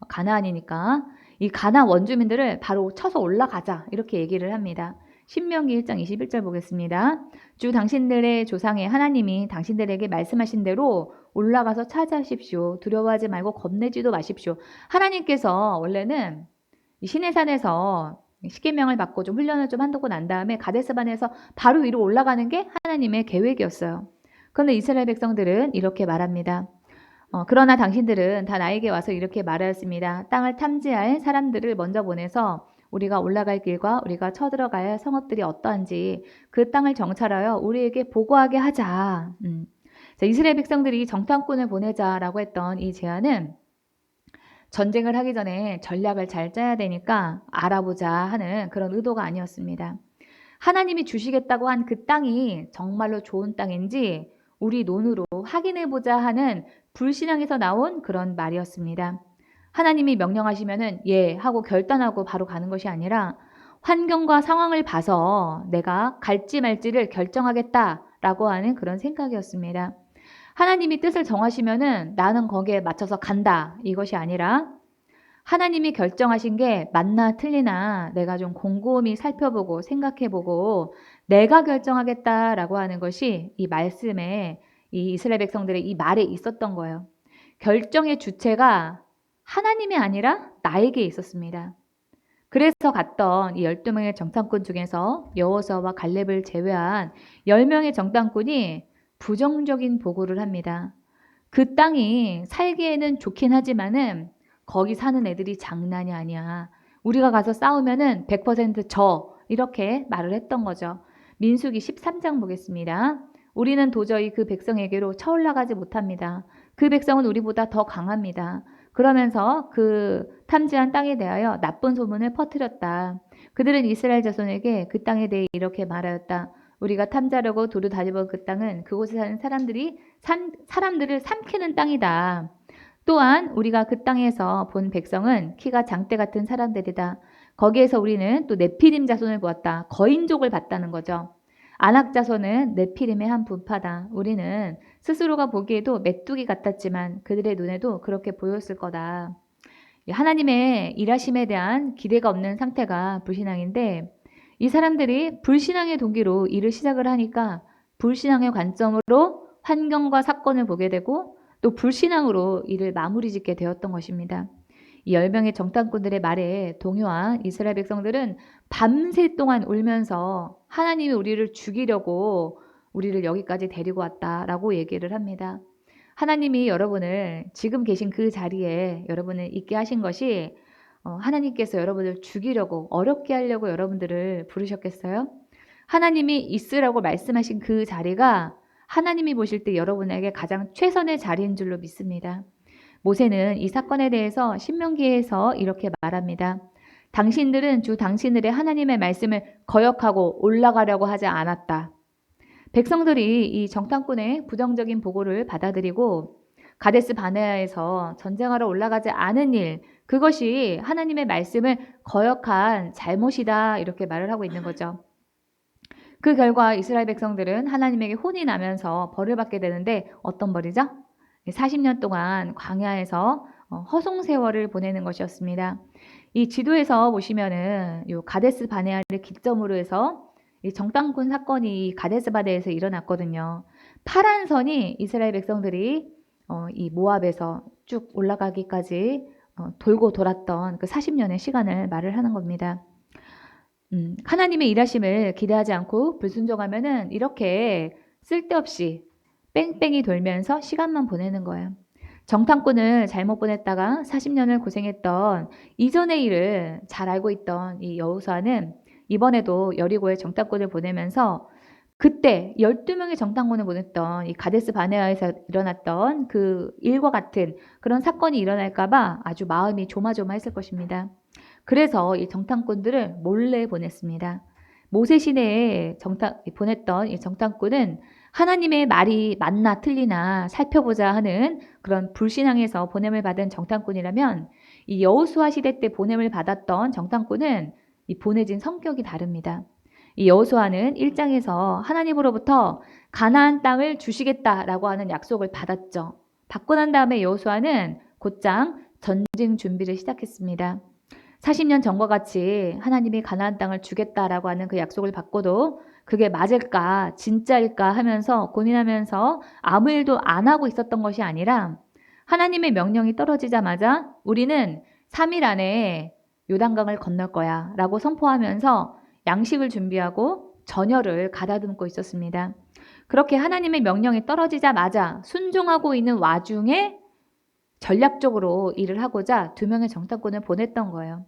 Speaker 6: 가나안이니까 이 가나안 원주민들을 바로 쳐서 올라가자 이렇게 얘기를 합니다. 신명기 1장 21절 보겠습니다. 주 당신들의 조상의 하나님이 당신들에게 말씀하신 대로 올라가서 차지하십시오. 두려워하지 말고 겁내지도 마십시오. 하나님께서 원래는 이 시내산에서 십계명을 받고 좀 훈련을 좀 한다고 난 다음에 가데스반에서 바로 위로 올라가는 게 하나님의 계획이었어요. 그런데 이스라엘 백성들은 이렇게 말합니다. 그러나 당신들은 다 나에게 와서 이렇게 말하였습니다. 땅을 탐지할 사람들을 먼저 보내서 우리가 올라갈 길과 우리가 쳐들어가야 할 성읍들이 어떠한지 그 땅을 정찰하여 우리에게 보고하게 하자. 자, 이스라엘 백성들이 정탐꾼을 보내자라고 했던 이 제안은 전쟁을 하기 전에 전략을 잘 짜야 되니까 알아보자 하는 그런 의도가 아니었습니다. 하나님이 주시겠다고 한 그 땅이 정말로 좋은 땅인지 우리 눈으로 확인해보자 하는 불신앙에서 나온 그런 말이었습니다. 하나님이 명령하시면은 예 하고 결단하고 바로 가는 것이 아니라 환경과 상황을 봐서 내가 갈지 말지를 결정하겠다라고 하는 그런 생각이었습니다. 하나님이 뜻을 정하시면은 나는 거기에 맞춰서 간다 이것이 아니라 하나님이 결정하신 게 맞나 틀리나 내가 좀 곰곰이 살펴보고 생각해보고 내가 결정하겠다라고 하는 것이 이 말씀에 이 이스라엘 백성들의 이 말에 있었던 거예요. 결정의 주체가 하나님이 아니라 나에게 있었습니다. 그래서 갔던 이 12명의 정탐꾼 중에서 여호수아와 갈렙을 제외한 10명의 정탐꾼이 부정적인 보고를 합니다. 그 땅이 살기에는 좋긴 하지만은 거기 사는 애들이 장난이 아니야. 우리가 가서 싸우면은 100% 져. 이렇게 말을 했던 거죠. 민수기 13장 보겠습니다. 우리는 도저히 그 백성에게로 쳐올라가지 못합니다. 그 백성은 우리보다 더 강합니다. 그러면서 그 탐지한 땅에 대하여 나쁜 소문을 퍼뜨렸다. 그들은 이스라엘 자손에게 그 땅에 대해 이렇게 말하였다. 우리가 탐지하려고 두루 다녀본 그 땅은 그곳에 사는 사람들을 삼키는 땅이다. 또한 우리가 그 땅에서 본 백성은 키가 장대 같은 사람들이다. 거기에서 우리는 또 네피림 자손을 보았다. 거인족을 봤다는 거죠. 아낙 자손은 네피림의 한 분파다. 우리는 스스로가 보기에도 메뚜기 같았지만 그들의 눈에도 그렇게 보였을 거다. 하나님의 일하심에 대한 기대가 없는 상태가 불신앙인데, 이 사람들이 불신앙의 동기로 일을 시작을 하니까 불신앙의 관점으로 환경과 사건을 보게 되고 또 불신앙으로 일을 마무리 짓게 되었던 것입니다. 이 10명의 정탐꾼들의 말에 동요한 이스라엘 백성들은 밤새 동안 울면서 하나님이 우리를 죽이려고 우리를 여기까지 데리고 왔다라고 얘기를 합니다. 하나님이 여러분을 지금 계신 그 자리에 여러분을 있게 하신 것이 하나님께서 여러분을 죽이려고, 어렵게 하려고 여러분들을 부르셨겠어요? 하나님이 있으라고 말씀하신 그 자리가 하나님이 보실 때 여러분에게 가장 최선의 자리인 줄로 믿습니다. 모세는 이 사건에 대해서 신명기에서 이렇게 말합니다. 당신들은 주 당신들의 하나님의 말씀을 거역하고 올라가려고 하지 않았다. 백성들이 이 정탐꾼의 부정적인 보고를 받아들이고 가데스 바네아에서 전쟁하러 올라가지 않은 일, 그것이 하나님의 말씀을 거역한 잘못이다, 이렇게 말을 하고 있는 거죠. 그 결과 이스라엘 백성들은 하나님에게 혼이 나면서 벌을 받게 되는데 어떤 벌이죠? 40년 동안 광야에서 허송세월을 보내는 것이었습니다. 이 지도에서 보시면은 요 가데스 바네아를 기점으로 해서 이 정탐꾼 사건이 가데스 바네아에서 일어났거든요. 파란 선이 이스라엘 백성들이 이 모압에서 쭉 올라가기까지 돌고 돌았던 그 40년의 시간을 말을 하는 겁니다. 하나님의 일하심을 기대하지 않고 불순종하면은 이렇게 쓸데없이 뺑뺑이 돌면서 시간만 보내는 거예요. 정탐꾼을 잘못 보냈다가 40년을 고생했던 이전의 일을 잘 알고 있던 이 여호수아는 이번에도 여리고에 정탐꾼을 보내면서 그때 12명의 정탐꾼을 보냈던 이 가데스 바네아에서 일어났던 그 일과 같은 그런 사건이 일어날까봐 아주 마음이 조마조마했을 것입니다. 그래서 이 정탐꾼들을 몰래 보냈습니다. 모세 시대에 보냈던 이 정탐꾼은 하나님의 말이 맞나 틀리나 살펴보자 하는 그런 불신앙에서 보냄을 받은 정탐꾼이라면, 이 여호수아 시대 때 보냄을 받았던 정탐꾼은 이 보내진 성격이 다릅니다. 이 여호수아는 1장에서 하나님으로부터 가나안 땅을 주시겠다라고 하는 약속을 받았죠. 받고 난 다음에 여호수아는 곧장 전쟁 준비를 시작했습니다. 40년 전과 같이 하나님이 가나안 땅을 주겠다라고 하는 그 약속을 받고도 그게 맞을까, 진짜일까 하면서 고민하면서 아무 일도 안 하고 있었던 것이 아니라 하나님의 명령이 떨어지자마자 우리는 3일 안에 요단강을 건널 거야 라고 선포하면서 양식을 준비하고 전열을 가다듬고 있었습니다. 그렇게 하나님의 명령이 떨어지자마자 순종하고 있는 와중에 전략적으로 일을 하고자 2명의 정탐꾼을 보냈던 거예요.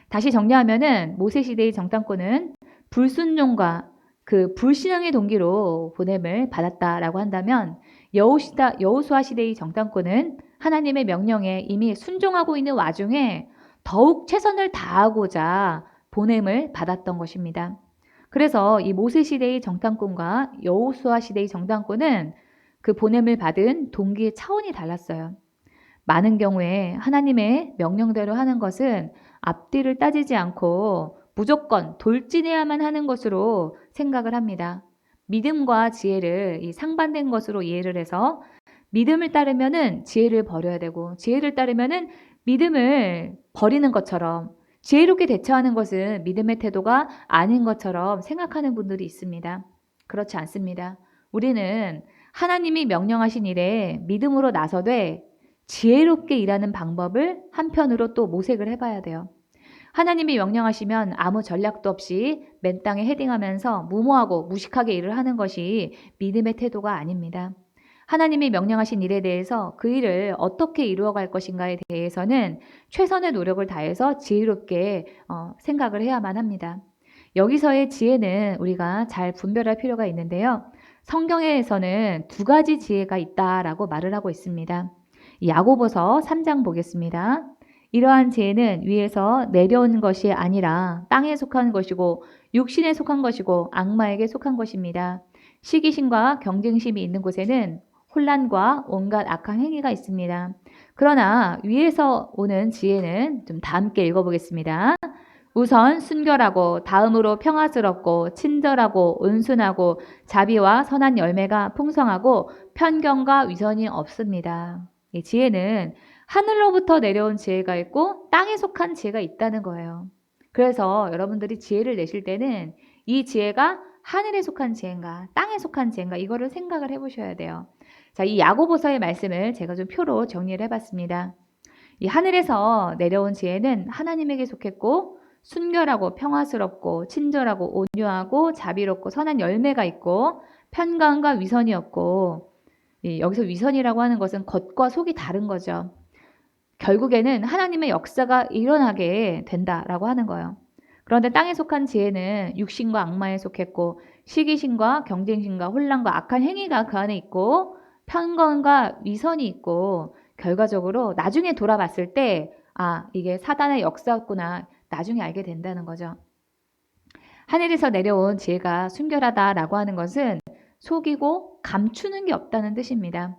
Speaker 6: 다시 정리하면은 모세 시대의 정탐꾼은 불순종과 그 불신앙의 동기로 보냄을 받았다라고 한다면, 여호수아 시대의 정탐꾼은 하나님의 명령에 이미 순종하고 있는 와중에 더욱 최선을 다하고자 보냄을 받았던 것입니다. 그래서 이 모세 시대의 정탐꾼과 여호수아 시대의 정탐꾼은 그 보냄을 받은 동기의 차원이 달랐어요. 많은 경우에 하나님의 명령대로 하는 것은 앞뒤를 따지지 않고 무조건 돌진해야만 하는 것으로 생각을 합니다. 믿음과 지혜를 이 상반된 것으로 이해를 해서 믿음을 따르면은 지혜를 버려야 되고, 지혜를 따르면은 믿음을 버리는 것처럼, 지혜롭게 대처하는 것은 믿음의 태도가 아닌 것처럼 생각하는 분들이 있습니다. 그렇지 않습니다. 우리는 하나님이 명령하신 일에 믿음으로 나서되 지혜롭게 일하는 방법을 한편으로 또 모색을 해봐야 돼요. 하나님이 명령하시면 아무 전략도 없이 맨 땅에 헤딩하면서 무모하고 무식하게 일을 하는 것이 믿음의 태도가 아닙니다. 하나님이 명령하신 일에 대해서 그 일을 어떻게 이루어갈 것인가에 대해서는 최선의 노력을 다해서 지혜롭게 생각을 해야만 합니다. 여기서의 지혜는 우리가 잘 분별할 필요가 있는데요. 성경에서는 두 가지 지혜가 있다라고 말을 하고 있습니다. 야고보서 3장 보겠습니다. 이러한 지혜는 위에서 내려온 것이 아니라 땅에 속한 것이고 육신에 속한 것이고 악마에게 속한 것입니다. 시기심과 경쟁심이 있는 곳에는 혼란과 온갖 악한 행위가 있습니다. 그러나 위에서 오는 지혜는 좀 다 함께 읽어보겠습니다. 우선 순결하고 다음으로 평화스럽고 친절하고 온순하고 자비와 선한 열매가 풍성하고 편견과 위선이 없습니다. 이 지혜는 하늘로부터 내려온 지혜가 있고 땅에 속한 지혜가 있다는 거예요. 그래서 여러분들이 지혜를 내실 때는 이 지혜가 하늘에 속한 지혜인가 땅에 속한 지혜인가 이거를 생각을 해보셔야 돼요. 자, 이 야고보서의 말씀을 제가 좀 표로 정리를 해봤습니다. 이 하늘에서 내려온 지혜는 하나님에게 속했고 순결하고 평화스럽고 친절하고 온유하고 자비롭고 선한 열매가 있고 편견과 위선이 없고, 여기서 위선이라고 하는 것은 겉과 속이 다른 거죠. 결국에는 하나님의 역사가 일어나게 된다라고 하는 거예요. 그런데 땅에 속한 지혜는 육신과 악마에 속했고 시기심과 경쟁심과 혼란과 악한 행위가 그 안에 있고 편견과 위선이 있고, 결과적으로 나중에 돌아봤을 때 이게 사단의 역사였구나 나중에 알게 된다는 거죠. 하늘에서 내려온 지혜가 순결하다라고 하는 것은 속이고 감추는 게 없다는 뜻입니다.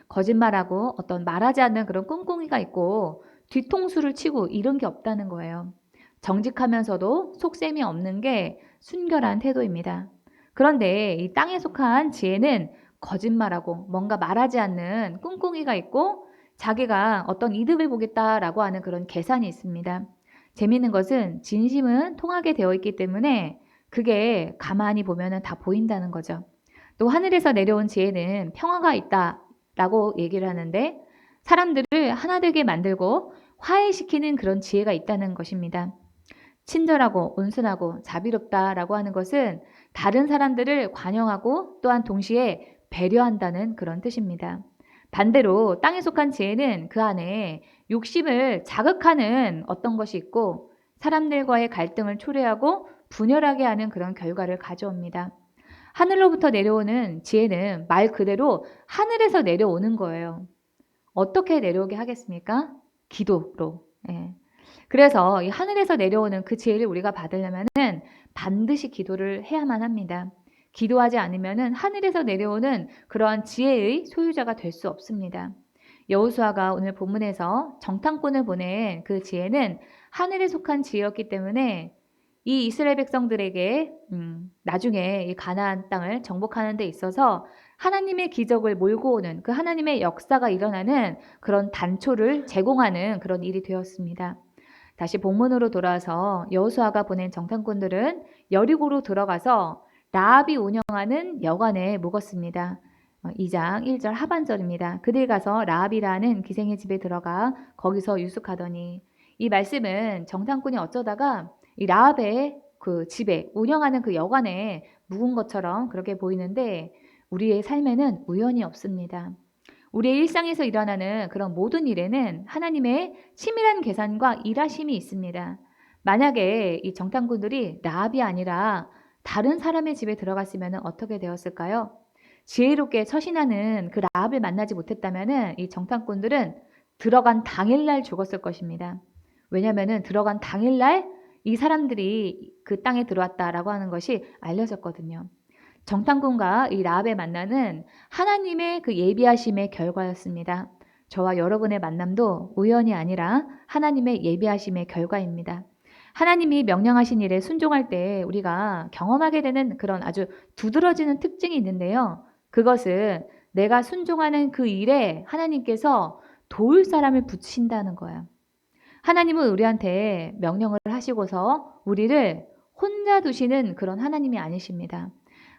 Speaker 6: 거짓말하고 어떤 말하지 않는 그런 꿍꿍이가 있고 뒤통수를 치고 이런 게 없다는 거예요. 정직하면서도 속셈이 없는 게 순결한 태도입니다. 그런데 이 땅에 속한 지혜는 거짓말하고 뭔가 말하지 않는 꿍꿍이가 있고 자기가 어떤 이득을 보겠다라고 하는 그런 계산이 있습니다. 재미있는 것은 진심은 통하게 되어 있기 때문에 그게 가만히 보면 다 보인다는 거죠. 또 하늘에서 내려온 지혜는 평화가 있다라고 얘기를 하는데 사람들을 하나 되게 만들고 화해시키는 그런 지혜가 있다는 것입니다. 친절하고 온순하고 자비롭다라고 하는 것은 다른 사람들을 관용하고 또한 동시에 배려한다는 그런 뜻입니다. 반대로 땅에 속한 지혜는 그 안에 욕심을 자극하는 어떤 것이 있고 사람들과의 갈등을 초래하고 분열하게 하는 그런 결과를 가져옵니다. 하늘로부터 내려오는 지혜는 말 그대로 하늘에서 내려오는 거예요. 어떻게 내려오게 하겠습니까? 기도로. 그래서 이 하늘에서 내려오는 그 지혜를 우리가 받으려면은 반드시 기도를 해야만 합니다. 기도하지 않으면은 하늘에서 내려오는 그러한 지혜의 소유자가 될 수 없습니다. 여호수아가 오늘 본문에서 정탐꾼을 보낸 그 지혜는 하늘에 속한 지혜였기 때문에 이 이스라엘 백성들에게 나중에 이 가나안 땅을 정복하는 데 있어서 하나님의 기적을 몰고 오는 그 하나님의 역사가 일어나는 그런 단초를 제공하는 그런 일이 되었습니다. 다시 본문으로 돌아와서 여호수아가 보낸 정탐꾼들은 여리고로 들어가서 라합이 운영하는 여관에 묵었습니다. 2장 1절 하반절입니다. 그들 가서 라합이라는 기생의 집에 들어가 거기서 유숙하더니, 이 말씀은 정탐꾼이 어쩌다가 이 라합의 그 집에 운영하는 그 여관에 묵은 것처럼 그렇게 보이는데 우리의 삶에는 우연이 없습니다. 우리의 일상에서 일어나는 그런 모든 일에는 하나님의 치밀한 계산과 일하심이 있습니다. 만약에 이 정탐꾼들이 라합이 아니라 다른 사람의 집에 들어갔으면 어떻게 되었을까요? 지혜롭게 처신하는 그 라합을 만나지 못했다면 이 정탐꾼들은 들어간 당일날 죽었을 것입니다. 왜냐하면 들어간 당일날 이 사람들이 그 땅에 들어왔다라고 하는 것이 알려졌거든요. 정탐꾼과 이 라합의 만남은 하나님의 그 예비하심의 결과였습니다. 저와 여러분의 만남도 우연이 아니라 하나님의 예비하심의 결과입니다. 하나님이 명령하신 일에 순종할 때 우리가 경험하게 되는 그런 아주 두드러지는 특징이 있는데요. 그것은 내가 순종하는 그 일에 하나님께서 도울 사람을 붙이신다는 거예요. 하나님은 우리한테 명령을 하시고서 우리를 혼자 두시는 그런 하나님이 아니십니다.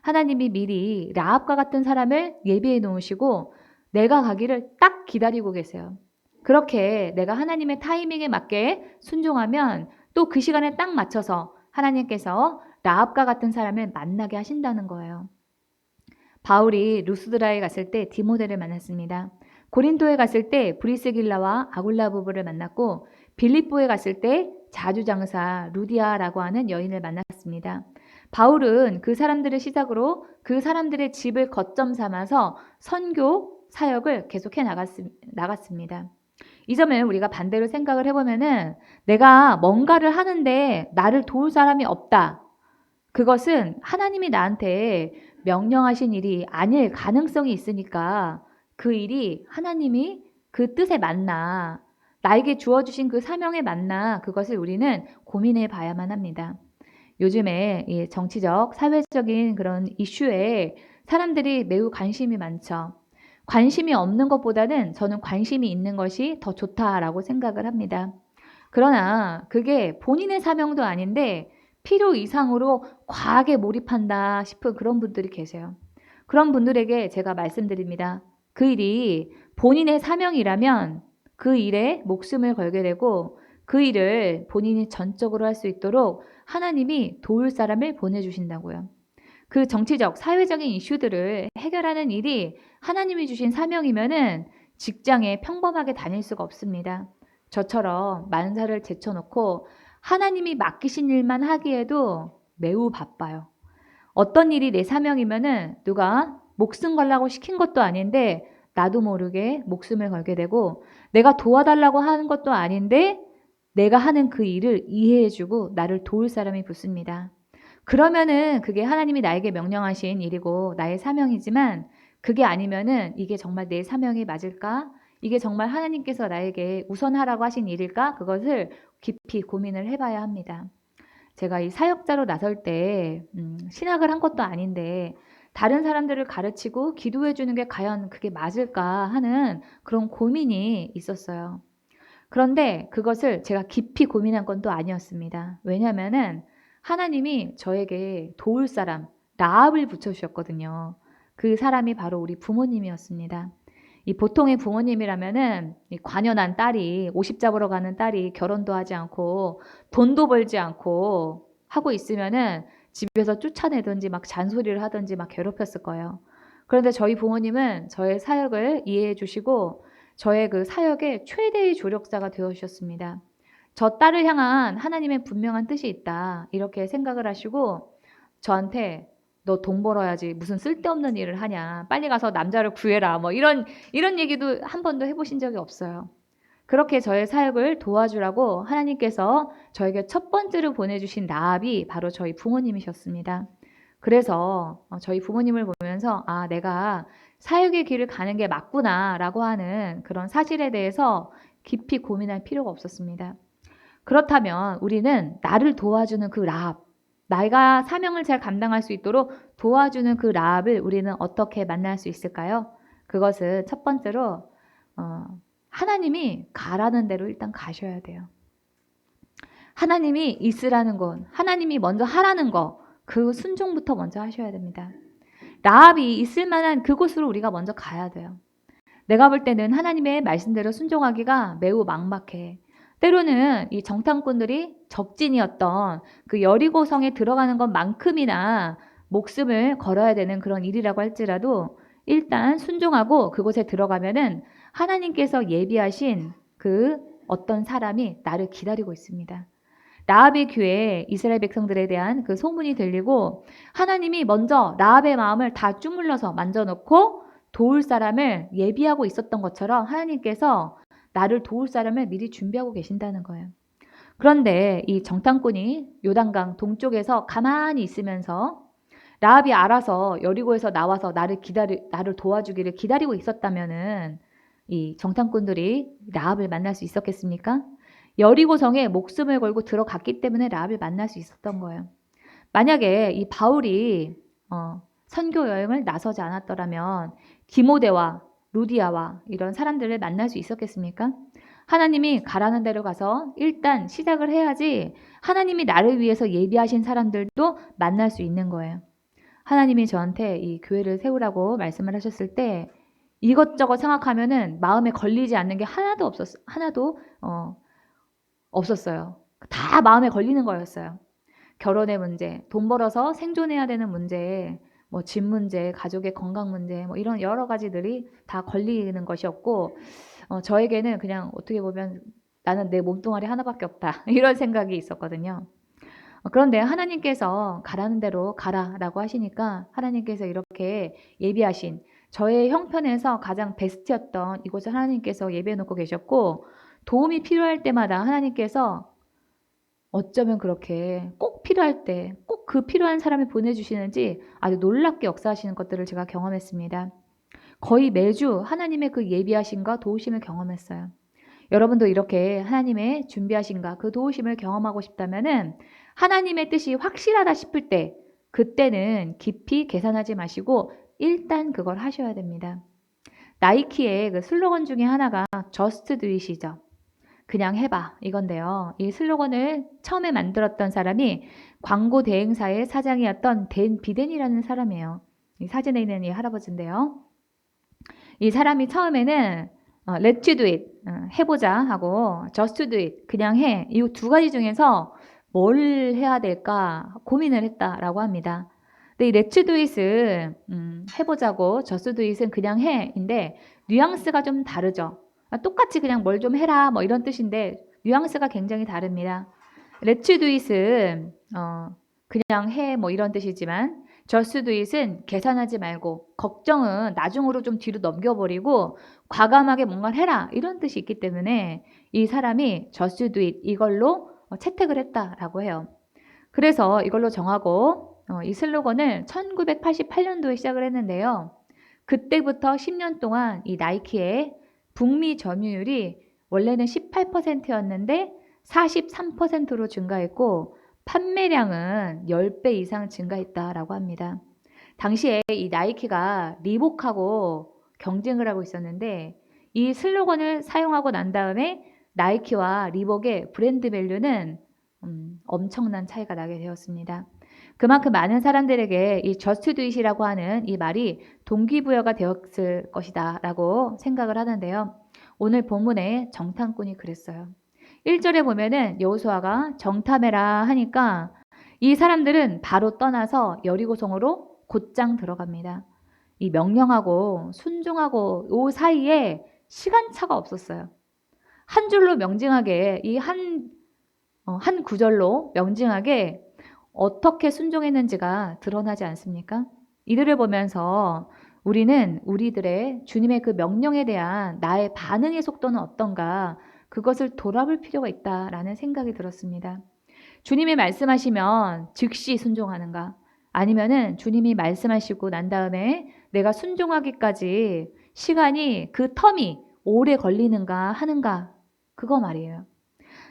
Speaker 6: 하나님이 미리 라합과 같은 사람을 예비해 놓으시고 내가 가기를 딱 기다리고 계세요. 그렇게 내가 하나님의 타이밍에 맞게 순종하면 또 그 시간에 딱 맞춰서 하나님께서 라합과 같은 사람을 만나게 하신다는 거예요. 바울이 루스드라에 갔을 때 디모데를 만났습니다. 고린도에 갔을 때 브리스길라와 아굴라 부부를 만났고 빌립보에 갔을 때 자주장사 루디아라고 하는 여인을 만났습니다. 바울은 그 사람들을 시작으로 그 사람들의 집을 거점 삼아서 선교 사역을 계속해 나갔습니다. 이 점을 우리가 반대로 생각을 해보면은 내가 뭔가를 하는데 나를 도울 사람이 없다. 그것은 하나님이 나한테 명령하신 일이 아닐 가능성이 있으니까 그 일이 하나님이 그 뜻에 맞나, 나에게 주어주신 그 사명에 맞나, 그것을 우리는 고민해 봐야만 합니다. 요즘에 이 정치적, 사회적인 그런 이슈에 사람들이 매우 관심이 많죠. 관심이 없는 것보다는 저는 관심이 있는 것이 더 좋다라고 생각을 합니다. 그러나 그게 본인의 사명도 아닌데 필요 이상으로 과하게 몰입한다 싶은 그런 분들이 계세요. 그런 분들에게 제가 말씀드립니다. 그 일이 본인의 사명이라면 그 일에 목숨을 걸게 되고 그 일을 본인이 전적으로 할 수 있도록 하나님이 도울 사람을 보내주신다고요. 그 정치적, 사회적인 이슈들을 해결하는 일이 하나님이 주신 사명이면은 직장에 평범하게 다닐 수가 없습니다. 저처럼 만사를 제쳐놓고 하나님이 맡기신 일만 하기에도 매우 바빠요. 어떤 일이 내 사명이면은 누가 목숨 걸라고 시킨 것도 아닌데 나도 모르게 목숨을 걸게 되고 내가 도와달라고 하는 것도 아닌데 내가 하는 그 일을 이해해주고 나를 도울 사람이 붙습니다. 그러면은 그게 하나님이 나에게 명령하신 일이고 나의 사명이지만 그게 아니면은 이게 정말 내 사명이 맞을까? 이게 정말 하나님께서 나에게 우선하라고 하신 일일까? 그것을 깊이 고민을 해봐야 합니다. 제가 이 사역자로 나설 때 신학을 한 것도 아닌데 다른 사람들을 가르치고 기도해 주는 게 과연 그게 맞을까 하는 그런 고민이 있었어요. 그런데 그것을 제가 깊이 고민한 건 또 아니었습니다. 왜냐하면은 하나님이 저에게 도울 사람, 라합을 붙여주셨거든요. 그 사람이 바로 우리 부모님이었습니다. 이 보통의 부모님이라면은 이 관연한 딸이 50 잡으러 가는 딸이 결혼도 하지 않고 돈도 벌지 않고 하고 있으면은 집에서 쫓아내든지 막 잔소리를 하든지 막 괴롭혔을 거예요. 그런데 저희 부모님은 저의 사역을 이해해 주시고 저의 그 사역의 최대의 조력자가 되어 주셨습니다. 저 딸을 향한 하나님의 분명한 뜻이 있다. 이렇게 생각을 하시고 저한테 너 돈 벌어야지 무슨 쓸데없는 일을 하냐. 빨리 가서 남자를 구해라. 뭐 이런 얘기도 한 번도 해보신 적이 없어요. 그렇게 저의 사역을 도와주라고 하나님께서 저에게 첫 번째로 보내주신 라합이 바로 저희 부모님이셨습니다. 그래서 저희 부모님을 보면서 아, 내가 사역의 길을 가는 게 맞구나라고 하는 그런 사실에 대해서 깊이 고민할 필요가 없었습니다. 그렇다면 우리는 나를 도와주는 그 라합, 내가 사명을 잘 감당할 수 있도록 도와주는 그 라합을 우리는 어떻게 만날 수 있을까요? 그것은 첫 번째로 하나님이 가라는 대로 일단 가셔야 돼요. 하나님이 있으라는 건, 하나님이 먼저 하라는 거, 그 순종부터 먼저 하셔야 됩니다. 라합이 있을 만한 그곳으로 우리가 먼저 가야 돼요. 내가 볼 때는 하나님의 말씀대로 순종하기가 매우 막막해. 때로는 이 정탐꾼들이 적진이었던 그 여리고성에 들어가는 것만큼이나 목숨을 걸어야 되는 그런 일이라고 할지라도 일단 순종하고 그곳에 들어가면은 하나님께서 예비하신 그 어떤 사람이 나를 기다리고 있습니다. 라합의 귀에 이스라엘 백성들에 대한 그 소문이 들리고 하나님이 먼저 라합의 마음을 다 주물러서 만져놓고 도울 사람을 예비하고 있었던 것처럼 하나님께서 나를 도울 사람을 미리 준비하고 계신다는 거예요. 그런데 이 정탐꾼이 요단강 동쪽에서 가만히 있으면서 라합이 알아서 여리고에서 나와서 나를 도와주기를 기다리고 있었다면은 이 정탐꾼들이 라합을 만날 수 있었겠습니까? 여리고성에 목숨을 걸고 들어갔기 때문에 라합을 만날 수 있었던 거예요. 만약에 이 바울이 선교 여행을 나서지 않았더라면 디모데와 루디아와 이런 사람들을 만날 수 있었겠습니까? 하나님이 가라는 데로 가서 일단 시작을 해야지 하나님이 나를 위해서 예비하신 사람들도 만날 수 있는 거예요. 하나님이 저한테 이 교회를 세우라고 말씀을 하셨을 때 이것저것 생각하면은 마음에 걸리지 않는 게 하나도 없었어요. 다 마음에 걸리는 거였어요. 결혼의 문제, 돈 벌어서 생존해야 되는 문제, 뭐 집 문제, 가족의 건강 문제, 뭐 이런 여러 가지들이 다 걸리는 것이었고 저에게는 그냥 어떻게 보면 나는 내 몸뚱아리 하나밖에 없다. 이런 생각이 있었거든요. 그런데 하나님께서 가라는 대로 가라라고 하시니까 하나님께서 이렇게 예비하신 저의 형편에서 가장 베스트였던 이곳을 하나님께서 예비해 놓고 계셨고 도움이 필요할 때마다 하나님께서 어쩌면 그렇게 꼭 필요할 때 꼭 그 필요한 사람을 보내주시는지 아주 놀랍게 역사하시는 것들을 제가 경험했습니다. 거의 매주 하나님의 그 예비하심과 도우심을 경험했어요. 여러분도 이렇게 하나님의 준비하심과 그 도우심을 경험하고 싶다면은 하나님의 뜻이 확실하다 싶을 때 그때는 깊이 계산하지 마시고 일단 그걸 하셔야 됩니다. 나이키의 그 슬로건 중에 하나가 Just Do It이죠. 그냥 해봐 이건데요. 이 슬로건을 처음에 만들었던 사람이 광고 대행사의 사장이었던 댄 비덴이라는 사람이에요. 이 사진에 있는 이 할아버지인데요. 이 사람이 처음에는 Let's do it, 해보자 하고 Just do it, 그냥 해. 이 두 가지 중에서 뭘 해야 될까 고민을 했다라고 합니다. 근데 이 Let's do it은 해보자고 Just do it은 그냥 해인데 뉘앙스가 좀 다르죠. 똑같이 그냥 뭘 좀 해라 뭐 이런 뜻인데 뉘앙스가 굉장히 다릅니다. Let's do it은 그냥 해 뭐 이런 뜻이지만 Just do it은 계산하지 말고 걱정은 나중으로 좀 뒤로 넘겨버리고 과감하게 뭔가를 해라 이런 뜻이 있기 때문에 이 사람이 Just do it 이걸로 채택을 했다라고 해요. 그래서 이걸로 정하고 이 슬로건을 1988년도에 시작을 했는데요. 그때부터 10년 동안 이 나이키의 북미 점유율이 원래는 18%였는데 43%로 증가했고 판매량은 10배 이상 증가했다라고 합니다. 당시에 이 나이키가 리복하고 경쟁을 하고 있었는데 이 슬로건을 사용하고 난 다음에 나이키와 리복의 브랜드 밸류는 엄청난 차이가 나게 되었습니다. 그만큼 많은 사람들에게 이 Just Do It이라고 하는 이 말이 동기부여가 되었을 것이다 라고 생각을 하는데요. 오늘 본문에 정탐꾼이 그랬어요. 1절에 보면은 여호수아가 정탐해라 하니까 이 사람들은 바로 떠나서 여리고성으로 곧장 들어갑니다. 이 명령하고 순종하고 이 사이에 시간차가 없었어요. 한 줄로 명징하게 이 한 구절로 명징하게 어떻게 순종했는지가 드러나지 않습니까? 이들을 보면서 우리는 우리들의 주님의 그 명령에 대한 나의 반응의 속도는 어떤가 그것을 돌아볼 필요가 있다라는 생각이 들었습니다. 주님이 말씀하시면 즉시 순종하는가 아니면은 주님이 말씀하시고 난 다음에 내가 순종하기까지 시간이 그 텀이 오래 걸리는가 하는가 그거 말이에요.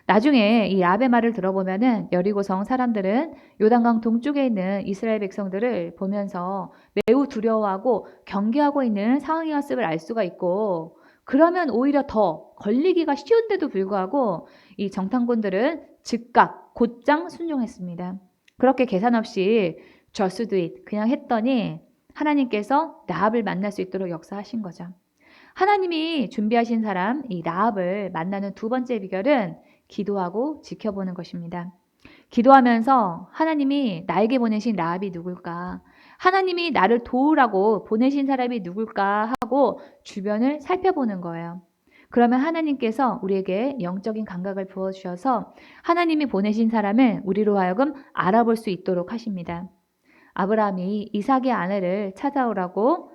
Speaker 6: 나중에 이 라합의 말을 들어보면은 여리고성 사람들은 요단강 동쪽에 있는 이스라엘 백성들을 보면서 매우 두려워하고 경계하고 있는 상황이었음을 알 수가 있고 그러면 오히려 더 걸리기가 쉬운데도 불구하고 이 정탐꾼들은 즉각 곧장 순종했습니다. 그렇게 계산 없이 Just do it 그냥 했더니 하나님께서 라합을 만날 수 있도록 역사하신 거죠. 하나님이 준비하신 사람 이 라합을 만나는 두 번째 비결은 기도하고 지켜보는 것입니다. 기도하면서 하나님이 나에게 보내신 라합이 누굴까? 하나님이 나를 도우라고 보내신 사람이 누굴까 하고 주변을 살펴보는 거예요. 그러면 하나님께서 우리에게 영적인 감각을 부어주셔서 하나님이 보내신 사람을 우리로 하여금 알아볼 수 있도록 하십니다. 아브라함이 이삭의 아내를 찾아오라고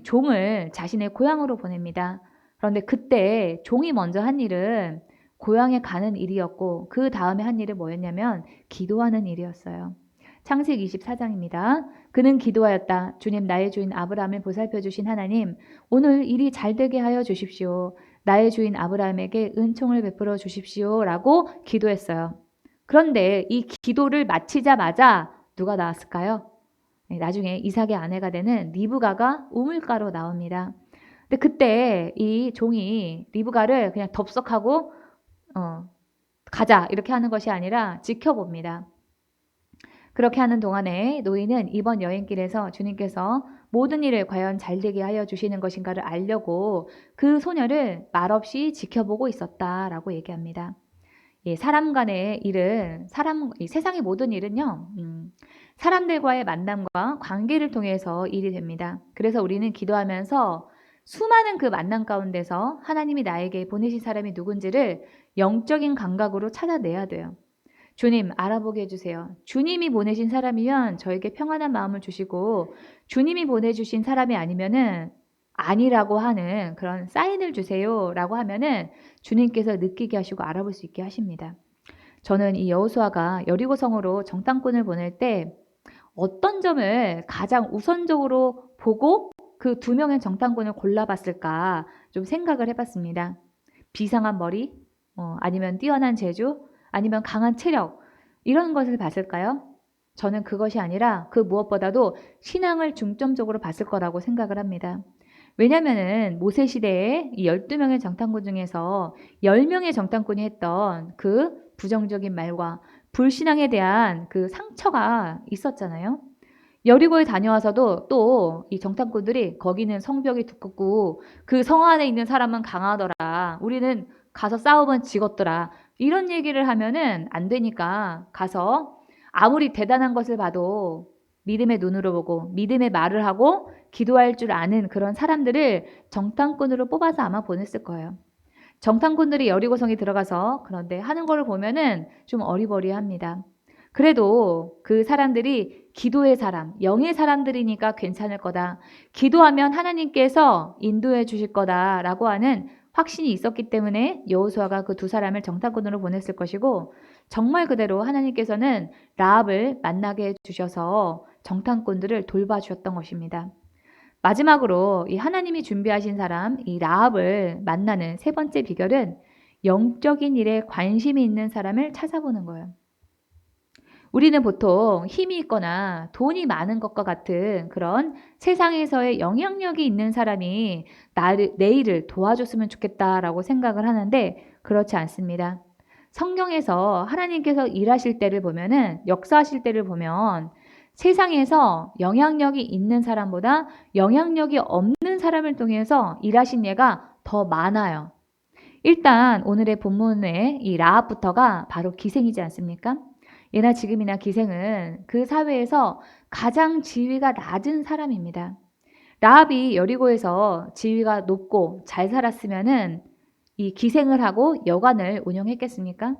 Speaker 6: 종을 자신의 고향으로 보냅니다. 그런데 그때 종이 먼저 한 일은 고향에 가는 일이었고 그 다음에 한 일은 뭐였냐면 기도하는 일이었어요. 창세기 24장입니다. 그는 기도하였다. 주님 나의 주인 아브라함을 보살펴 주신 하나님 오늘 일이 잘 되게 하여 주십시오. 나의 주인 아브라함에게 은총을 베풀어 주십시오 라고 기도했어요. 그런데 이 기도를 마치자마자 누가 나왔을까요? 나중에 이삭의 아내가 되는 리브가가 우물가로 나옵니다. 근데 그때 이 종이 리브가를 그냥 덥석하고 가자 이렇게 하는 것이 아니라 지켜봅니다. 그렇게 하는 동안에 노인은 이번 여행길에서 주님께서 모든 일을 과연 잘되게 하여 주시는 것인가를 알려고 그 소녀를 말없이 지켜보고 있었다라고 얘기합니다. 예, 사람 간의 일은 이 세상의 모든 일은요. 사람들과의 만남과 관계를 통해서 일이 됩니다. 그래서 우리는 기도하면서 수많은 그 만남 가운데서 하나님이 나에게 보내신 사람이 누군지를 영적인 감각으로 찾아내야 돼요. 주님 알아보게 해주세요. 주님이 보내신 사람이면 저에게 평안한 마음을 주시고 주님이 보내주신 사람이 아니면은 아니라고 하는 그런 사인을 주세요 라고 하면은 주님께서 느끼게 하시고 알아볼 수 있게 하십니다. 저는 이 여호수아가 여리고성으로 정탐꾼을 보낼 때 어떤 점을 가장 우선적으로 보고 그 2명의 정탐꾼을 골라봤을까 좀 생각을 해봤습니다. 비상한 머리, 아니면 뛰어난 재주, 아니면 강한 체력 이런 것을 봤을까요? 저는 그것이 아니라 그 무엇보다도 신앙을 중점적으로 봤을 거라고 생각을 합니다. 왜냐하면 모세 시대에 이 12명의 정탐꾼 중에서 10명의 정탐꾼이 했던 그 부정적인 말과 불신앙에 대한 그 상처가 있었잖아요. 여리고에 다녀와서도 또 이 정탐꾼들이 거기는 성벽이 두껍고 그 성 안에 있는 사람은 강하더라. 우리는 가서 싸우면 지겠더라. 이런 얘기를 하면은 안 되니까 가서 아무리 대단한 것을 봐도 믿음의 눈으로 보고 믿음의 말을 하고 기도할 줄 아는 그런 사람들을 정탐꾼으로 뽑아서 아마 보냈을 거예요. 정탐꾼들이 여리고성에 들어가서 그런데 하는 걸 보면은 좀 어리버리합니다. 그래도 그 사람들이 기도의 사람, 영의 사람들이니까 괜찮을 거다. 기도하면 하나님께서 인도해 주실 거다라고 하는 확신이 있었기 때문에 여호수아가 그 2사람을 정탐꾼으로 보냈을 것이고 정말 그대로 하나님께서는 라합을 만나게 해주셔서 정탐꾼들을 돌봐주셨던 것입니다. 마지막으로 이 하나님이 준비하신 사람, 이 라합을 만나는 3번째 비결은 영적인 일에 관심이 있는 사람을 찾아보는 거예요. 우리는 보통 힘이 있거나 돈이 많은 것과 같은 그런 세상에서의 영향력이 있는 사람이 내 일을 도와줬으면 좋겠다라고 생각을 하는데 그렇지 않습니다. 성경에서 하나님께서 일하실 때를 보면은 역사하실 때를 보면 세상에서 영향력이 있는 사람보다 영향력이 없는 사람을 통해서 일하신 예가 더 많아요. 일단 오늘의 본문의 이 라합부터가 바로 기생이지 않습니까? 예나 지금이나 기생은 그 사회에서 가장 지위가 낮은 사람입니다. 라합이 여리고에서 지위가 높고 잘 살았으면은 이 기생을 하고 여관을 운영했겠습니까?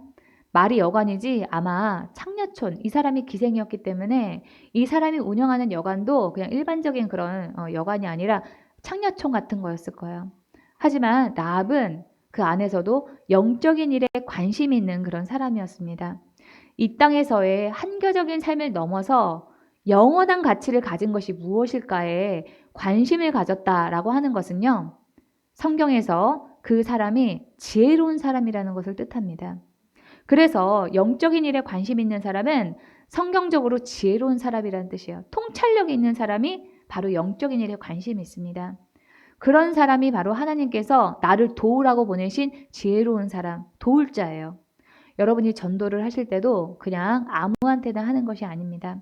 Speaker 6: 말이 여관이지 아마 창녀촌, 이 사람이 기생이었기 때문에 이 사람이 운영하는 여관도 그냥 일반적인 그런 여관이 아니라 창녀촌 같은 거였을 거예요. 하지만 라합은 그 안에서도 영적인 일에 관심이 있는 그런 사람이었습니다. 이 땅에서의 한겨적인 삶을 넘어서 영원한 가치를 가진 것이 무엇일까에 관심을 가졌다라고 하는 것은요. 성경에서 그 사람이 지혜로운 사람이라는 것을 뜻합니다. 그래서 영적인 일에 관심 있는 사람은 성경적으로 지혜로운 사람이라는 뜻이에요. 통찰력이 있는 사람이 바로 영적인 일에 관심이 있습니다. 그런 사람이 바로 하나님께서 나를 도우라고 보내신 지혜로운 사람, 도울 자예요. 여러분이 전도를 하실 때도 그냥 아무한테나 하는 것이 아닙니다.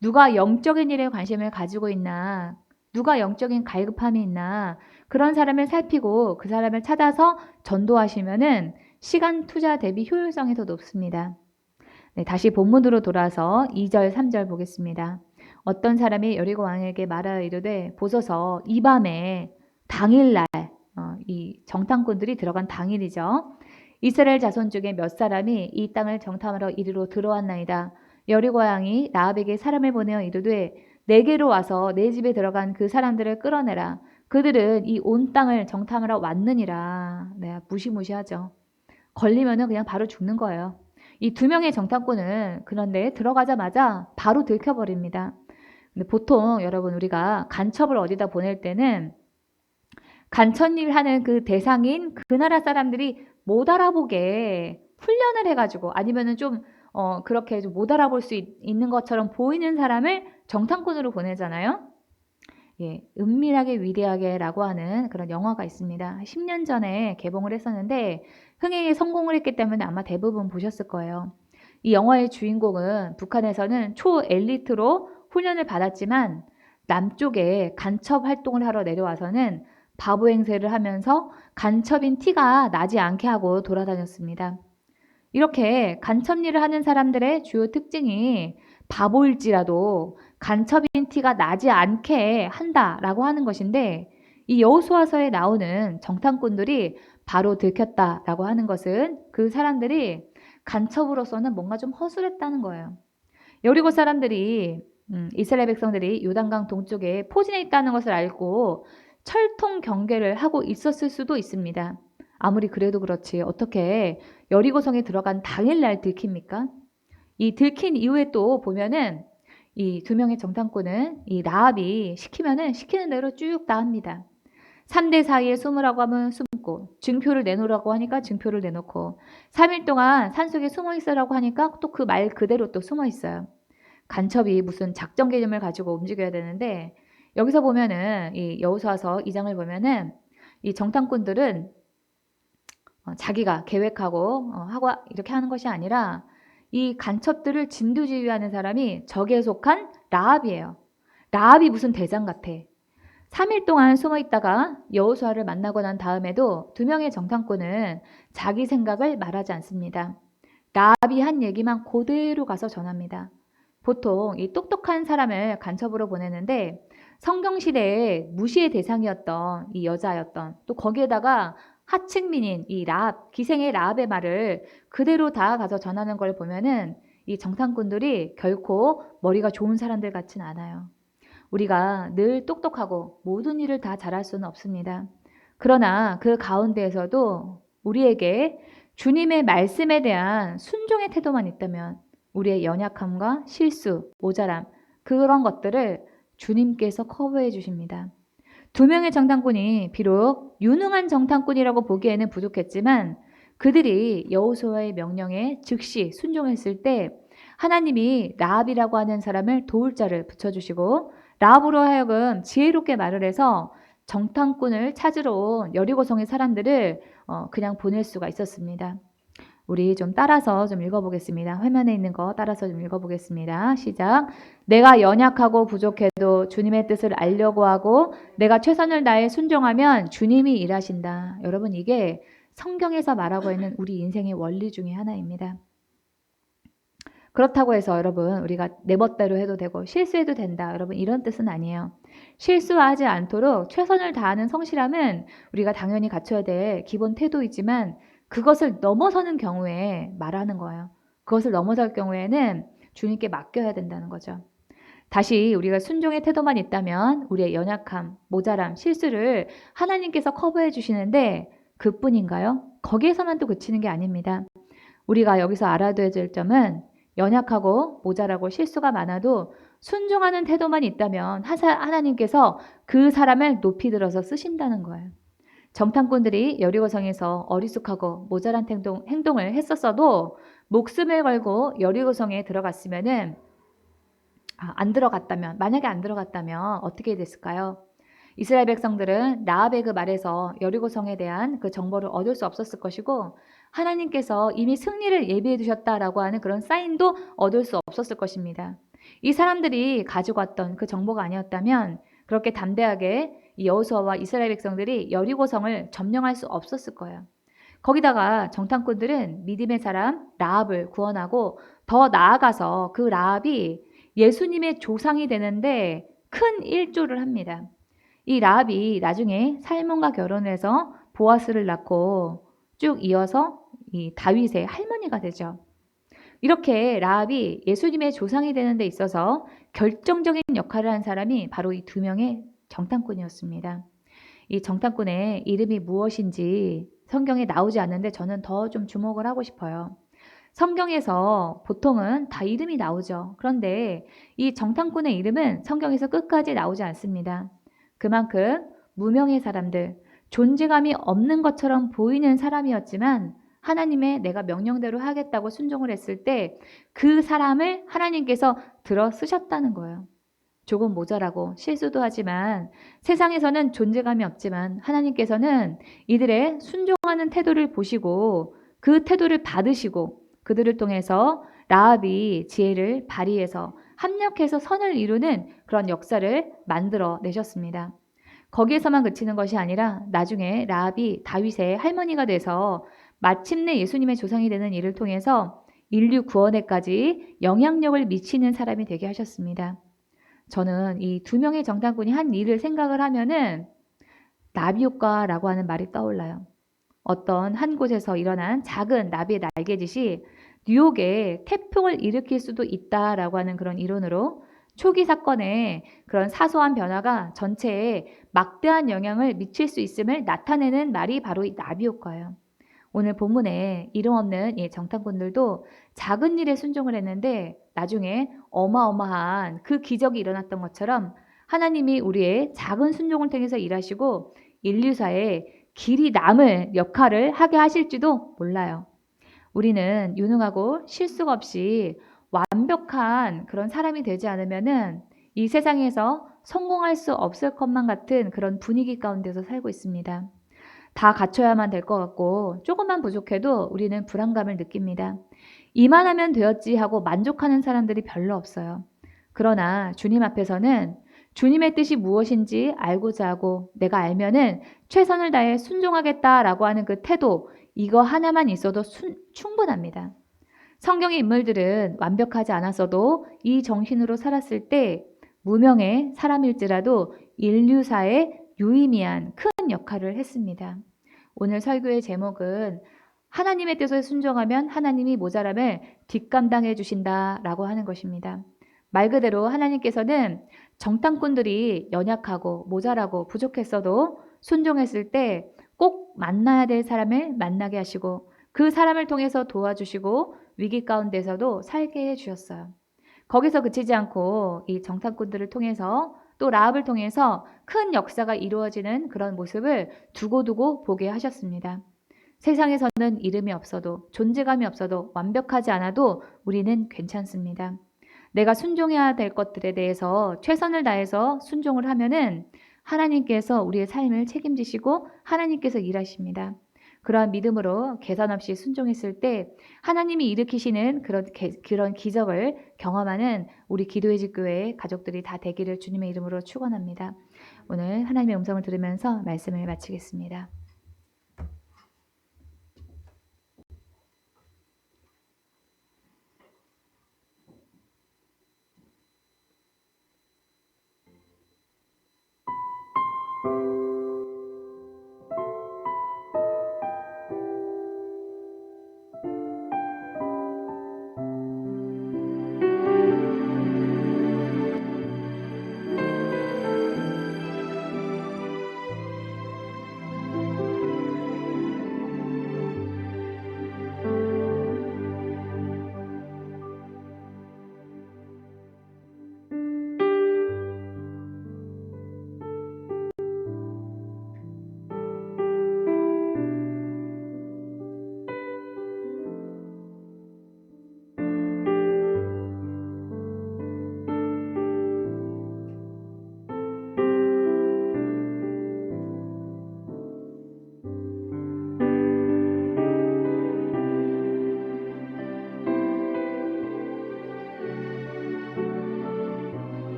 Speaker 6: 누가 영적인 일에 관심을 가지고 있나, 누가 영적인 갈급함이 있나 그런 사람을 살피고 그 사람을 찾아서 전도하시면은 시간 투자 대비 효율성이 더 높습니다. 네, 다시 본문으로 돌아서 2절, 3절 보겠습니다. 어떤 사람이 여리고 왕에게 말하여 이르되 보소서 이 밤에 당일날 이 정탐꾼들이 들어간 당일이죠. 이스라엘 자손 중에 몇 사람이 이 땅을 정탐하러 이리로 들어왔나이다. 여리고 왕이 라합에게 사람을 보내어 이르되 내게로 와서 내 집에 들어간 그 사람들을 끌어내라. 그들은 이 온 땅을 정탐하러 왔느니라. 네, 무시무시하죠. 걸리면은 그냥 바로 죽는 거예요. 이 2명의 정탐꾼은 그런데 들어가자마자 바로 들켜버립니다. 근데 보통 여러분 우리가 간첩을 어디다 보낼 때는 간첩일 하는 그 대상인 그 나라 사람들이 못 알아보게 훈련을 해가지고 아니면은 좀 그렇게 좀 못 알아볼 수 있는 것처럼 보이는 사람을 정탐꾼으로 보내잖아요. 예, 은밀하게 위대하게라고 하는 그런 영화가 있습니다. 10년 전에 개봉을 했었는데 흥행에 성공을 했기 때문에 아마 대부분 보셨을 거예요. 이 영화의 주인공은 북한에서는 초엘리트로 훈련을 받았지만 남쪽에 간첩 활동을 하러 내려와서는 바보 행세를 하면서 간첩인 티가 나지 않게 하고 돌아다녔습니다. 이렇게 간첩 일을 하는 사람들의 주요 특징이 바보일지라도 간첩인 티가 나지 않게 한다라고 하는 것인데 이 여호수아서에 나오는 정탐꾼들이 바로 들켰다라고 하는 것은 그 사람들이 간첩으로서는 뭔가 좀 허술했다는 거예요. 여리고 사람들이 이스라엘 백성들이 요단강 동쪽에 포진해 있다는 것을 알고 철통 경계를 하고 있었을 수도 있습니다. 아무리 그래도 그렇지 어떻게 여리고성에 들어간 당일날 들킵니까? 이 들킨 이후에 또 보면은 이 두 명의 정탐꾼은 이 라합이 시키면은 시키는 대로 쭉 나옵니다. 3대 사이에 숨으라고 하면 숨고 증표를 내놓으라고 하니까 증표를 내놓고 3일 동안 산속에 숨어 있으라고 하니까 또 그 말 그대로 또 숨어 있어요. 간첩이 무슨 작전 개념을 가지고 움직여야 되는데 여기서 보면은 이 여호수아서 2장을 보면은 이 정탐꾼들은 자기가 계획하고 하고 이렇게 하는 것이 아니라 이 간첩들을 진두지휘하는 사람이 적에 속한 라합이에요. 라합이 무슨 대장 같아. 3일 동안 숨어 있다가 여호수아를 만나고 난 다음에도 두 명의 정탐꾼은 자기 생각을 말하지 않습니다. 라합이 한 얘기만 그대로 가서 전합니다. 보통 이 똑똑한 사람을 간첩으로 보내는데 성경시대에 무시의 대상이었던 이 여자였던 또 거기에다가 하층민인 이 라합, 기생의 라합의 말을 그대로 다 가서 전하는 걸 보면은 이 정탐꾼들이 결코 머리가 좋은 사람들 같진 않아요. 우리가 늘 똑똑하고 모든 일을 다 잘할 수는 없습니다. 그러나 그 가운데에서도 우리에게 주님의 말씀에 대한 순종의 태도만 있다면 우리의 연약함과 실수, 모자람 그런 것들을 주님께서 커버해 주십니다. 두 명의 정탐꾼이 비록 유능한 정탐꾼이라고 보기에는 부족했지만 그들이 여호수아의 명령에 즉시 순종했을 때 하나님이 라합이라고 하는 사람을 도울 자를 붙여주시고 라합으로 하여금 지혜롭게 말을 해서 정탐꾼을 찾으러 온 여리고성의 사람들을 그냥 보낼 수가 있었습니다. 우리 좀 따라서 좀 읽어보겠습니다. 화면에 있는 거 따라서 좀 읽어보겠습니다. 시작. 내가 연약하고 부족해도 주님의 뜻을 알려고 하고 내가 최선을 다해 순종하면 주님이 일하신다. 여러분 이게 성경에서 말하고 있는 우리 인생의 원리 중에 하나입니다. 그렇다고 해서 여러분 우리가 내 멋대로 해도 되고 실수해도 된다. 여러분 이런 뜻은 아니에요. 실수하지 않도록 최선을 다하는 성실함은 우리가 당연히 갖춰야 될 기본 태도이지만 그것을 넘어서는 경우에 말하는 거예요. 그것을 넘어설 경우에는 주님께 맡겨야 된다는 거죠. 다시 우리가 순종의 태도만 있다면 우리의 연약함, 모자람, 실수를 하나님께서 커버해 주시는데 그뿐인가요? 거기에서만 또 그치는 게 아닙니다. 우리가 여기서 알아둬야 될 점은 연약하고 모자라고 실수가 많아도 순종하는 태도만 있다면 하나님께서 그 사람을 높이 들어서 쓰신다는 거예요. 정탐꾼들이 여리고성에서 어리숙하고 모자란 행동을 했었어도 목숨을 걸고 여리고성에 들어갔으면은 만약에 안 들어갔다면 어떻게 됐을까요? 이스라엘 백성들은 라합의 그 말에서 여리고성에 대한 그 정보를 얻을 수 없었을 것이고 하나님께서 이미 승리를 예비해 두셨다라고 하는 그런 사인도 얻을 수 없었을 것입니다. 이 사람들이 가지고 왔던 그 정보가 아니었다면 그렇게 담대하게 이 여호수아와 이스라엘 백성들이 여리고성을 점령할 수 없었을 거예요. 거기다가 정탐꾼들은 믿음의 사람 라합을 구원하고 더 나아가서 그 라합이 예수님의 조상이 되는데 큰 일조를 합니다. 이 라합이 나중에 살몬과 결혼해서 보아스를 낳고 쭉 이어서 이 다윗의 할머니가 되죠. 이렇게 라합이 예수님의 조상이 되는 데 있어서 결정적인 역할을 한 사람이 바로 이 두 명의 정탐꾼이었습니다. 이 정탐꾼의 이름이 무엇인지 성경에 나오지 않는데 저는 더 좀 주목을 하고 싶어요. 성경에서 보통은 다 이름이 나오죠. 그런데 이 정탐꾼의 이름은 성경에서 끝까지 나오지 않습니다. 그만큼 무명의 사람들, 존재감이 없는 것처럼 보이는 사람이었지만 하나님의 내가 명령대로 하겠다고 순종을 했을 때 그 사람을 하나님께서 들어 쓰셨다는 거예요. 조금 모자라고 실수도 하지만 세상에서는 존재감이 없지만 하나님께서는 이들의 순종하는 태도를 보시고 그 태도를 받으시고 그들을 통해서 라합이 지혜를 발휘해서 합력해서 선을 이루는 그런 역사를 만들어 내셨습니다. 거기에서만 그치는 것이 아니라 나중에 라합이 다윗의 할머니가 돼서 마침내 예수님의 조상이 되는 일을 통해서 인류 구원에까지 영향력을 미치는 사람이 되게 하셨습니다. 저는 이 두 명의 정탐꾼이 한 일을 생각을 하면은 나비 효과라고 하는 말이 떠올라요. 어떤 한 곳에서 일어난 작은 나비의 날개짓이 뉴욕에 태풍을 일으킬 수도 있다라고 하는 그런 이론으로 초기 사건에 그런 사소한 변화가 전체에 막대한 영향을 미칠 수 있음을 나타내는 말이 바로 이 나비 효과예요. 오늘 본문에 이름 없는 이 정탐꾼들도 작은 일에 순종을 했는데 나중에 어마어마한 그 기적이 일어났던 것처럼 하나님이 우리의 작은 순종을 통해서 일하시고 인류사에 길이 남을 역할을 하게 하실지도 몰라요. 우리는 유능하고 실수가 없이 완벽한 그런 사람이 되지 않으면은 이 세상에서 성공할 수 없을 것만 같은 그런 분위기 가운데서 살고 있습니다. 다 갖춰야만 될 것 같고 조금만 부족해도 우리는 불안감을 느낍니다. 이만하면 되었지 하고 만족하는 사람들이 별로 없어요. 그러나 주님 앞에서는 주님의 뜻이 무엇인지 알고자 하고 내가 알면은 최선을 다해 순종하겠다라고 하는 그 태도, 이거 하나만 있어도 충분합니다. 성경의 인물들은 완벽하지 않았어도 이 정신으로 살았을 때 무명의 사람일지라도 인류사에 유의미한 큰 역할을 했습니다. 오늘 설교의 제목은 하나님의 뜻에 순종하면 하나님이 모자람을 뒷감당해 주신다라고 하는 것입니다. 말 그대로 하나님께서는 정탐꾼들이 연약하고 모자라고 부족했어도 순종했을 때 꼭 만나야 될 사람을 만나게 하시고 그 사람을 통해서 도와주시고 위기 가운데서도 살게 해주셨어요. 거기서 그치지 않고 이 정탐꾼들을 통해서 또 라합을 통해서 큰 역사가 이루어지는 그런 모습을 두고두고 보게 하셨습니다. 세상에서는 이름이 없어도 존재감이 없어도 완벽하지 않아도 우리는 괜찮습니다. 내가 순종해야 될 것들에 대해서 최선을 다해서 순종을 하면은 하나님께서 우리의 삶을 책임지시고 하나님께서 일하십니다. 그러한 믿음으로 계산 없이 순종했을 때 하나님이 일으키시는 그런 기적을 경험하는 우리 기도의 집 교회 가족들이 다 되기를 주님의 이름으로 축원합니다. 오늘 하나님의 음성을 들으면서 말씀을 마치겠습니다.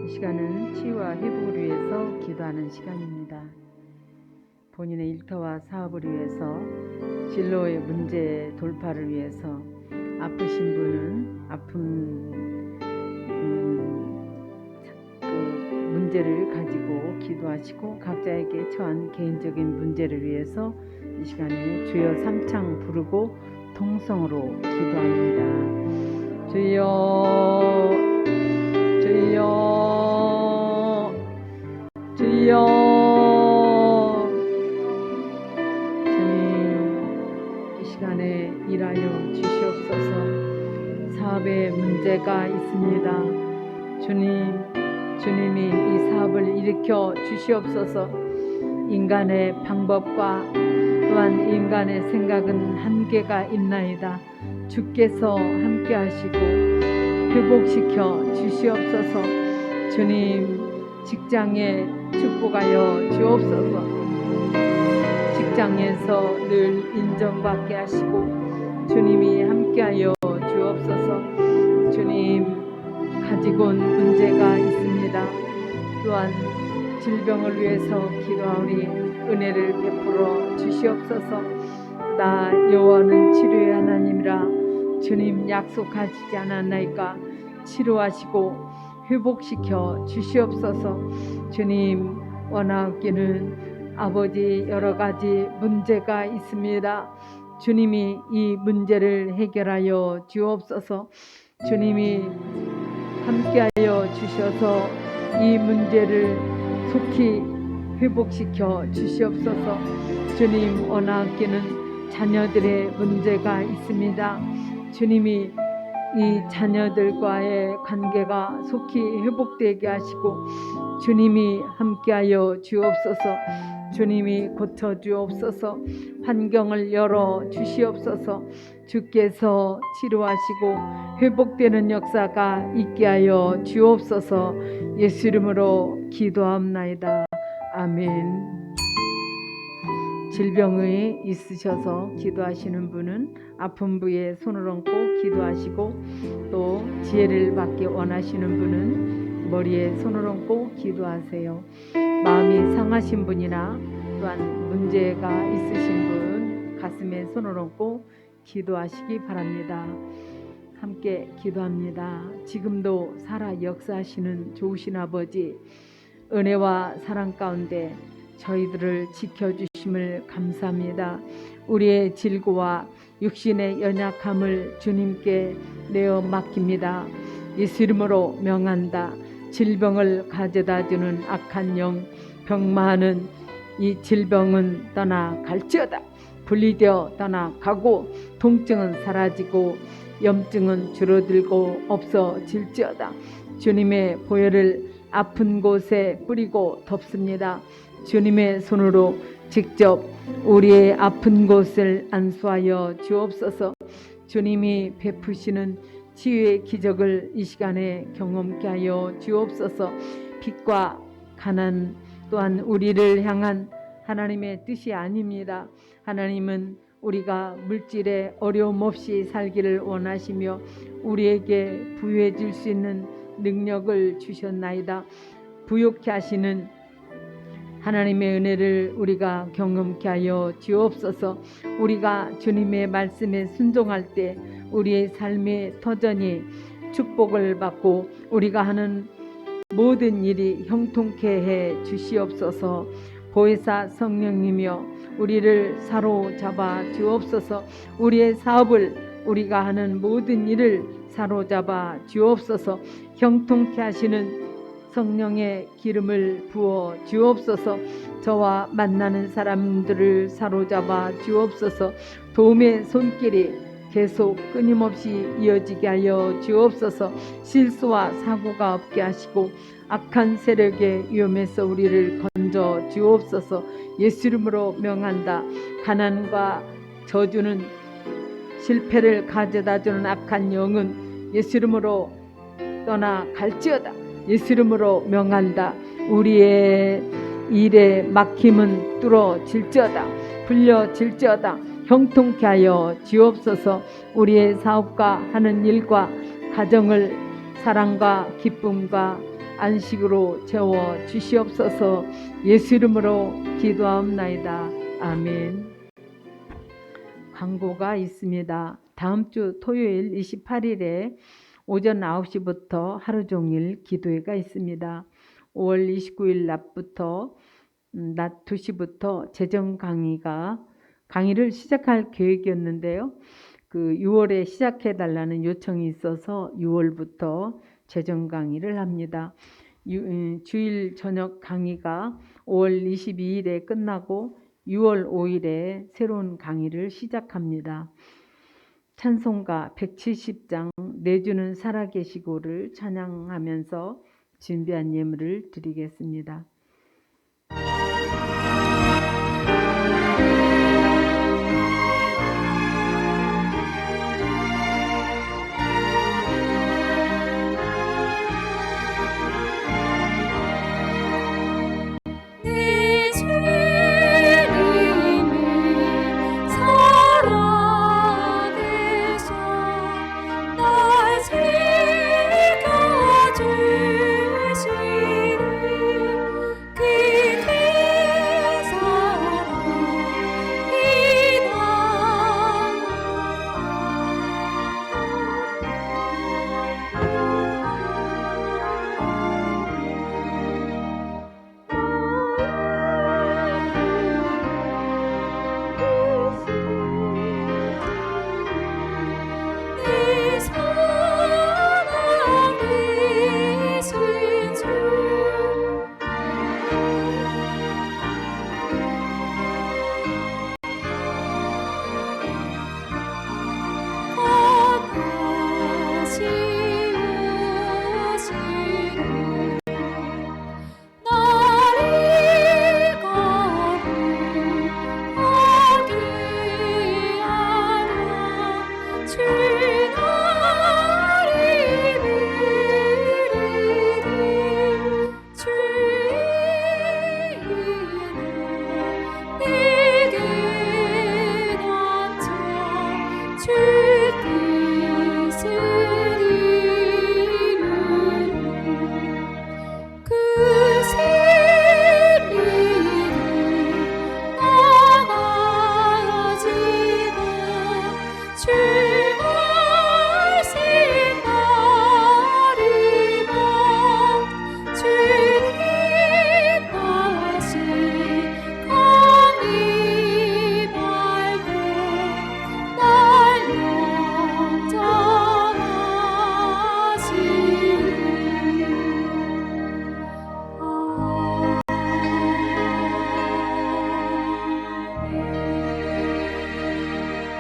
Speaker 2: 이 시간은 치유와 회복을 위해서 기도하는 시간입니다. 본인의 일터와 사업을 위해서, 진로의 문제 돌파를 위해서, 아프신 분은 아픈 문제를 가지고 기도하시고 각자에게 처한 개인적인 문제를 위해서 이 시간에 주여 삼창 부르고 통성으로 기도합니다. 주여 주여 주여. 주님 이 시간에 일하여 주시옵소서. 사업에 문제가 있습니다. 주님이 이 사업을 일으켜 주시옵소서. 인간의 방법과 또한 인간의 생각은 한계가 있나이다. 주께서 함께 하시고 회복시켜 주시옵소서. 주님 직장에 축복하여 주옵소서. 직장에서 늘 인정받게 하시고 주님이 함께하여 주옵소서. 주님 가지고 온 문제가 있습니다. 또한 질병을 위해서 기도하오니 은혜를 베풀어 주시옵소서. 나 여호와는 치료의 하나님이라 주님 약속하시지 않았나이까. 치료하시고 회복시켜 주시옵소서. 주님 원하옵기는 아버지 여러 가지 문제가 있습니다. 주님이 이 문제를 해결하여 주옵소서. 주님이 함께하여 주셔서 이 문제를 속히 회복시켜 주시옵소서. 주님 원하옵기는 자녀들의 문제가 있습니다. 주님이 이 자녀들과의 관계가 속히 회복되게 하시고 주님이 함께하여 주옵소서. 주님이 고쳐 주옵소서. 환경을 열어 주시옵소서. 주께서 치료하시고 회복되는 역사가 있게 하여 주옵소서. 예수 이름으로 기도합나이다. 아멘. 질병이 있으셔서 기도하시는 분은 아픈 부에 손을 얹고 기도하시고, 또 지혜를 받기 원하시는 분은 머리에 손을 얹고 기도하세요. 마음이 상하신 분이나 또한 문제가 있으신 분 가슴에 손을 얹고 기도하시기 바랍니다. 함께 기도합니다. 지금도 살아 역사하시는 좋으신 아버지, 은혜와 사랑 가운데 저희들을 지켜주심을 감사합니다. 우리의 질고와 육신의 연약함을 주님께 내어 맡깁니다. 예수 이름으로 명한다. 질병을 가져다주는 악한 영, 병마하는 이 질병은 떠나갈지어다. 분리되어 떠나가고 통증은 사라지고 염증은 줄어들고 없어질지어다. 주님의 보혈을 아픈 곳에 뿌리고 덮습니다. 주님의 손으로 직접 우리의 아픈 곳을 안수하여 주옵소서. 주님이 베푸시는 치유의 기적을 이 시간에 경험케 하여 주옵소서. 빚과 가난 또한 우리를 향한 하나님의 뜻이 아닙니다. 하나님은 우리가 물질에 어려움 없이 살기를 원하시며 우리에게 부유해 줄 수 있는 능력을 주셨나이다. 부욕케 하시는 하나님의 은혜를 우리가 경험케 하여 주옵소서. 우리가 주님의 말씀에 순종할 때 우리의 삶의 터전이 축복을 받고 우리가 하는 모든 일이 형통케 해 주시옵소서. 보혜사 성령이며 우리를 사로잡아 주옵소서. 우리의 사업을, 우리가 하는 모든 일을 사로잡아 주옵소서. 형통케 하시는 성령의 기름을 부어 주옵소서. 저와 만나는 사람들을 사로잡아 주옵소서. 도움의 손길이 계속 끊임없이 이어지게 하여 주옵소서. 실수와 사고가 없게 하시고 악한 세력의 위험에서 우리를 건져 주옵소서. 예수 이름으로 명한다. 가난과 저주는, 실패를 가져다주는 악한 영은 예수 이름으로 떠나갈지어다. 예수 이름으로 명한다. 우리의 일의 막힘은 뚫어질지어다. 풀려질지어다. 형통케 하여 주옵소서. 우리의 사업과 하는 일과 가정을 사랑과 기쁨과 안식으로 채워 주시옵소서. 예수 이름으로 기도하옵나이다. 아멘. 광고가 있습니다. 다음 주 토요일 28일에 오전 9시부터 하루 종일 기도회가 있습니다. 5월 29일 낮 2시부터 재정 강의를 시작할 계획이었는데요. 그 6월에 시작해 달라는 요청이 있어서 6월부터 재정 강의를 합니다. 주일 저녁 강의가 5월 22일에 끝나고 6월 5일에 새로운 강의를 시작합니다. 찬송가 170장 내주는 살아계시고를 찬양하면서 준비한 예물을 드리겠습니다.
Speaker 4: 내 주님이 살아계셔 날 지켜주시니 그대 내 살아계신 주 다시 오시리 나를 거룩하게 하라 주 나를 부르리 주의 이름 내게 던져 주 뜻을 이루리 그 진리를 나가지고 주 말씀 따르며 주님 다시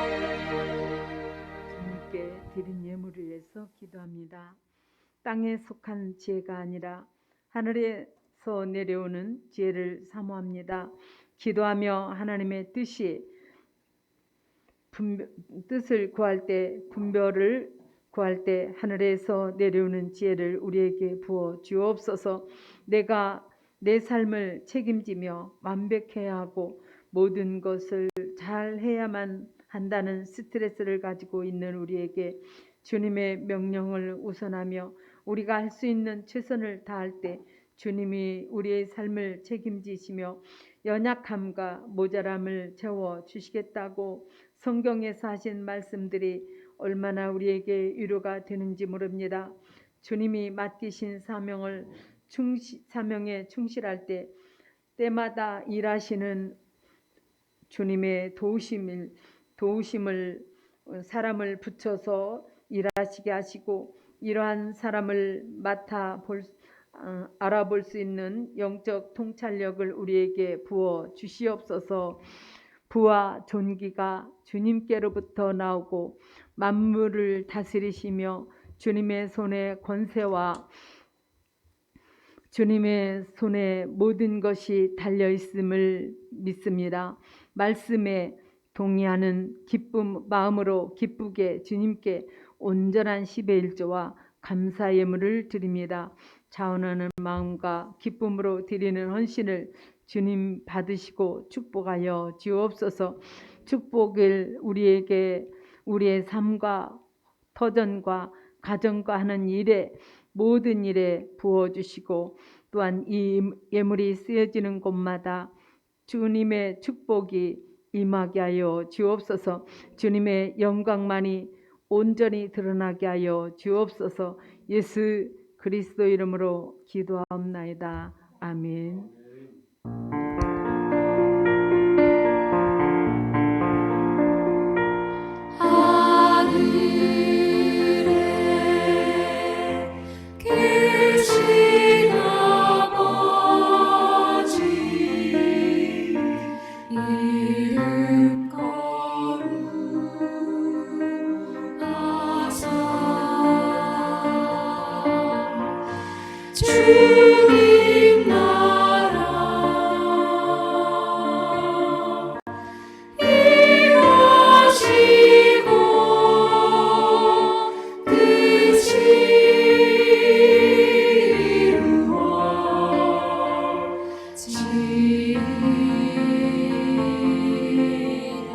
Speaker 4: 강림할 때 날
Speaker 2: 주님께 드린 예물을 위해서 기도합니다. 땅에 속한 지혜가 아니라 하늘에서 내려오는 지혜를 사모합니다. 기도하며 하나님의 뜻을 구할 때, 분별을 구할 때 하늘에서 내려오는 지혜를 우리에게 부어 주옵소서. 내가 내 삶을 책임지며 완벽해야 하고 모든 것을 잘 해야만 한다는 스트레스를 가지고 있는 우리에게 주님의 명령을 우선하며 우리가 할 수 있는 최선을 다할 때 주님이 우리의 삶을 책임지시며 연약함과 모자람을 채워 주시겠다고 성경에서 하신 말씀들이 얼마나 우리에게 위로가 되는지 모릅니다. 주님이 맡기신 사명에 충실할 때 때마다 일하시는 주님의 도우심을 사람을 붙여서 일하시게 하시고 이러한 사람을 알아볼 수 있는 영적 통찰력을 우리에게 부어 주시옵소서. 부와 존귀가 주님께로부터 나오고 만물을 다스리시며 주님의 손에 권세와 주님의 손에 모든 것이 달려 있음을 믿습니다. 말씀에 동의하는 마음으로 기쁘게 주님께 온전한 10의 1조와 감사 예물을 드립니다. 자원하는 마음과 기쁨으로 드리는 헌신을 주님 받으시고 축복하여 주옵소서. 축복을 우리에게 우리의 삶과 터전과 가정과 하는 모든 일에 부어주시고 또한 이 예물이 쓰여지는 곳마다 주님의 축복이 임하게 하여 주옵소서. 주님의 영광만이 온전히 드러나게 하여 주옵소서. 예수 그리스도 이름으로 기도하옵나이다. 아멘.
Speaker 4: 하늘에 계신 아버지 이름 거룩하사 주님 나라 임하시고 뜻이 이루어지리라.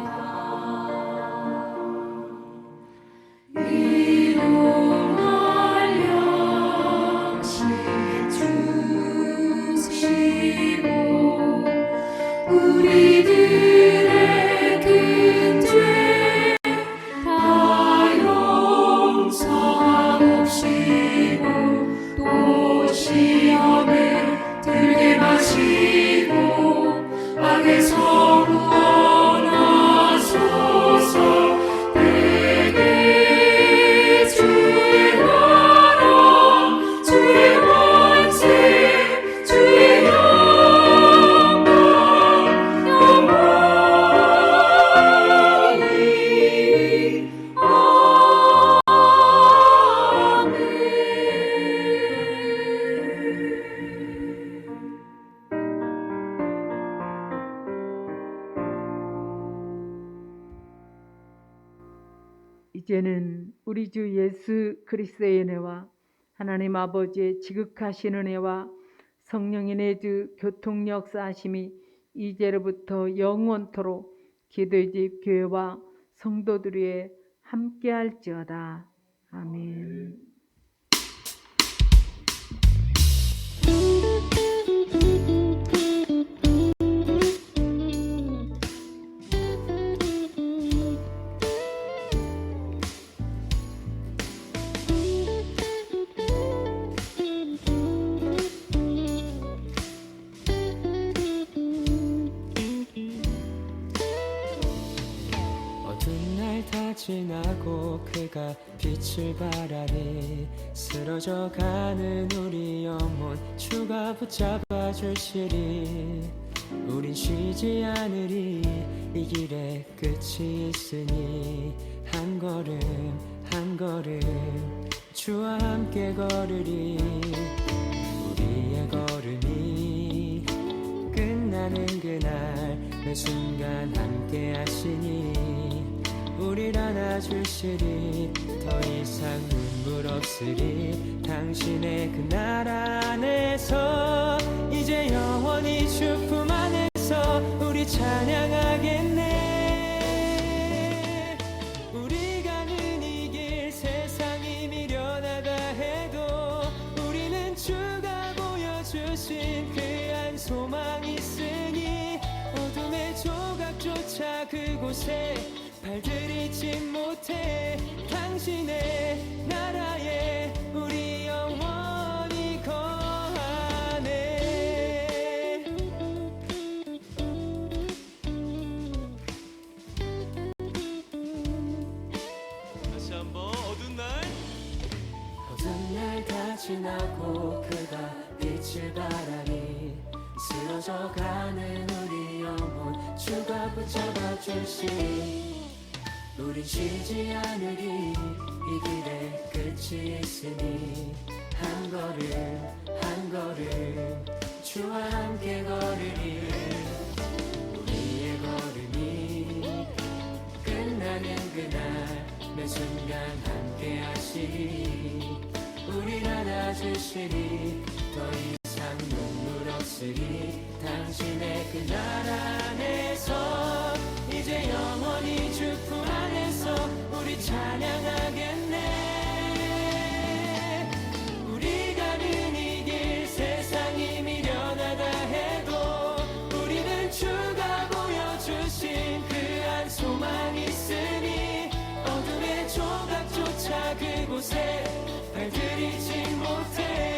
Speaker 4: 일용할 양식 주시고 우리들의 큰 죄 다 용서하옵시고 또 시험에 들게 마시고 악에서 구원하소서. 내게 주의 나라 주의 권세 주의 영광 영원히
Speaker 2: 이제는 우리 주 예수 그리스도의 은혜와 하나님 아버지의 지극하신 은혜와 성령의 내주 교통 역사하심이 이제로부터 영원토록 기도의 집 교회와 성도들 위에 함께할지어다. 아멘.
Speaker 5: 어두운 날 다 지나고 그가 빛을 발하니 쓰러져가는 우리 영혼 주가 붙잡아 주시리. 우린 쉬지 않으리. 이 길에 끝이 있으니 한 걸음 한 걸음 주와 함께 걸으리. 우리의 걸음이 끝나는 그날 매 순간 함께 하시니 우릴 안아주시리. 더 이상 눈물 없으리. 당신의 그 나라 안에서 이제 영원히 주 품 안에서 우리 찬양하겠네. 우리 가는 이 길 세상이 미련하다 해도 우리는 주가 보여주신 그 한 소망이 있으니 어둠의 조각조차 그곳에 발들이지 못해. 당신의 나라에 우리 영원히 거하네.
Speaker 1: 다시 한번 어두운 날
Speaker 5: 어두운 날 다 지나고 그가 빛을 발하니 쓰러져가는 우리 영혼 주가 붙잡아 주시니 우린 쉬지 않으리. 이 길에 끝이 있으니 한 걸음 한 걸음 주와 함께 걸으리. 우리의 걸음이 끝나는 그날 매 순간 함께 하시리. 우릴 안아주시리. 더 이상 눈물 없으리. 당신의 그 나라 안에서 이제 영원히 주 품 안에서 우리 찬양하겠네. 우리 가는 이 길 세상이 미련하다 해도 우리는 주가 보여주신 그 한 소망이 있으니 어둠의 조각조차 그곳에 발들이지 못해.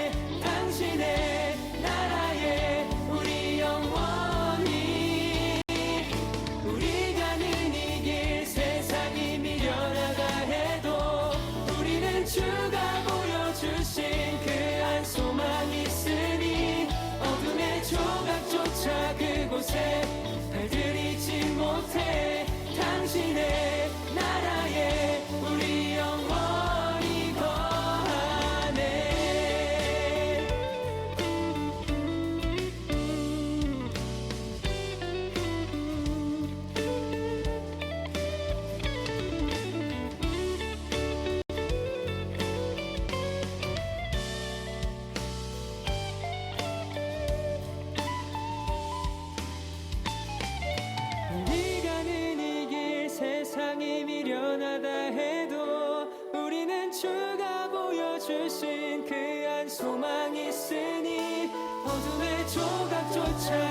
Speaker 5: 대신 그 안 소망이 있으니 어둠의 조각조차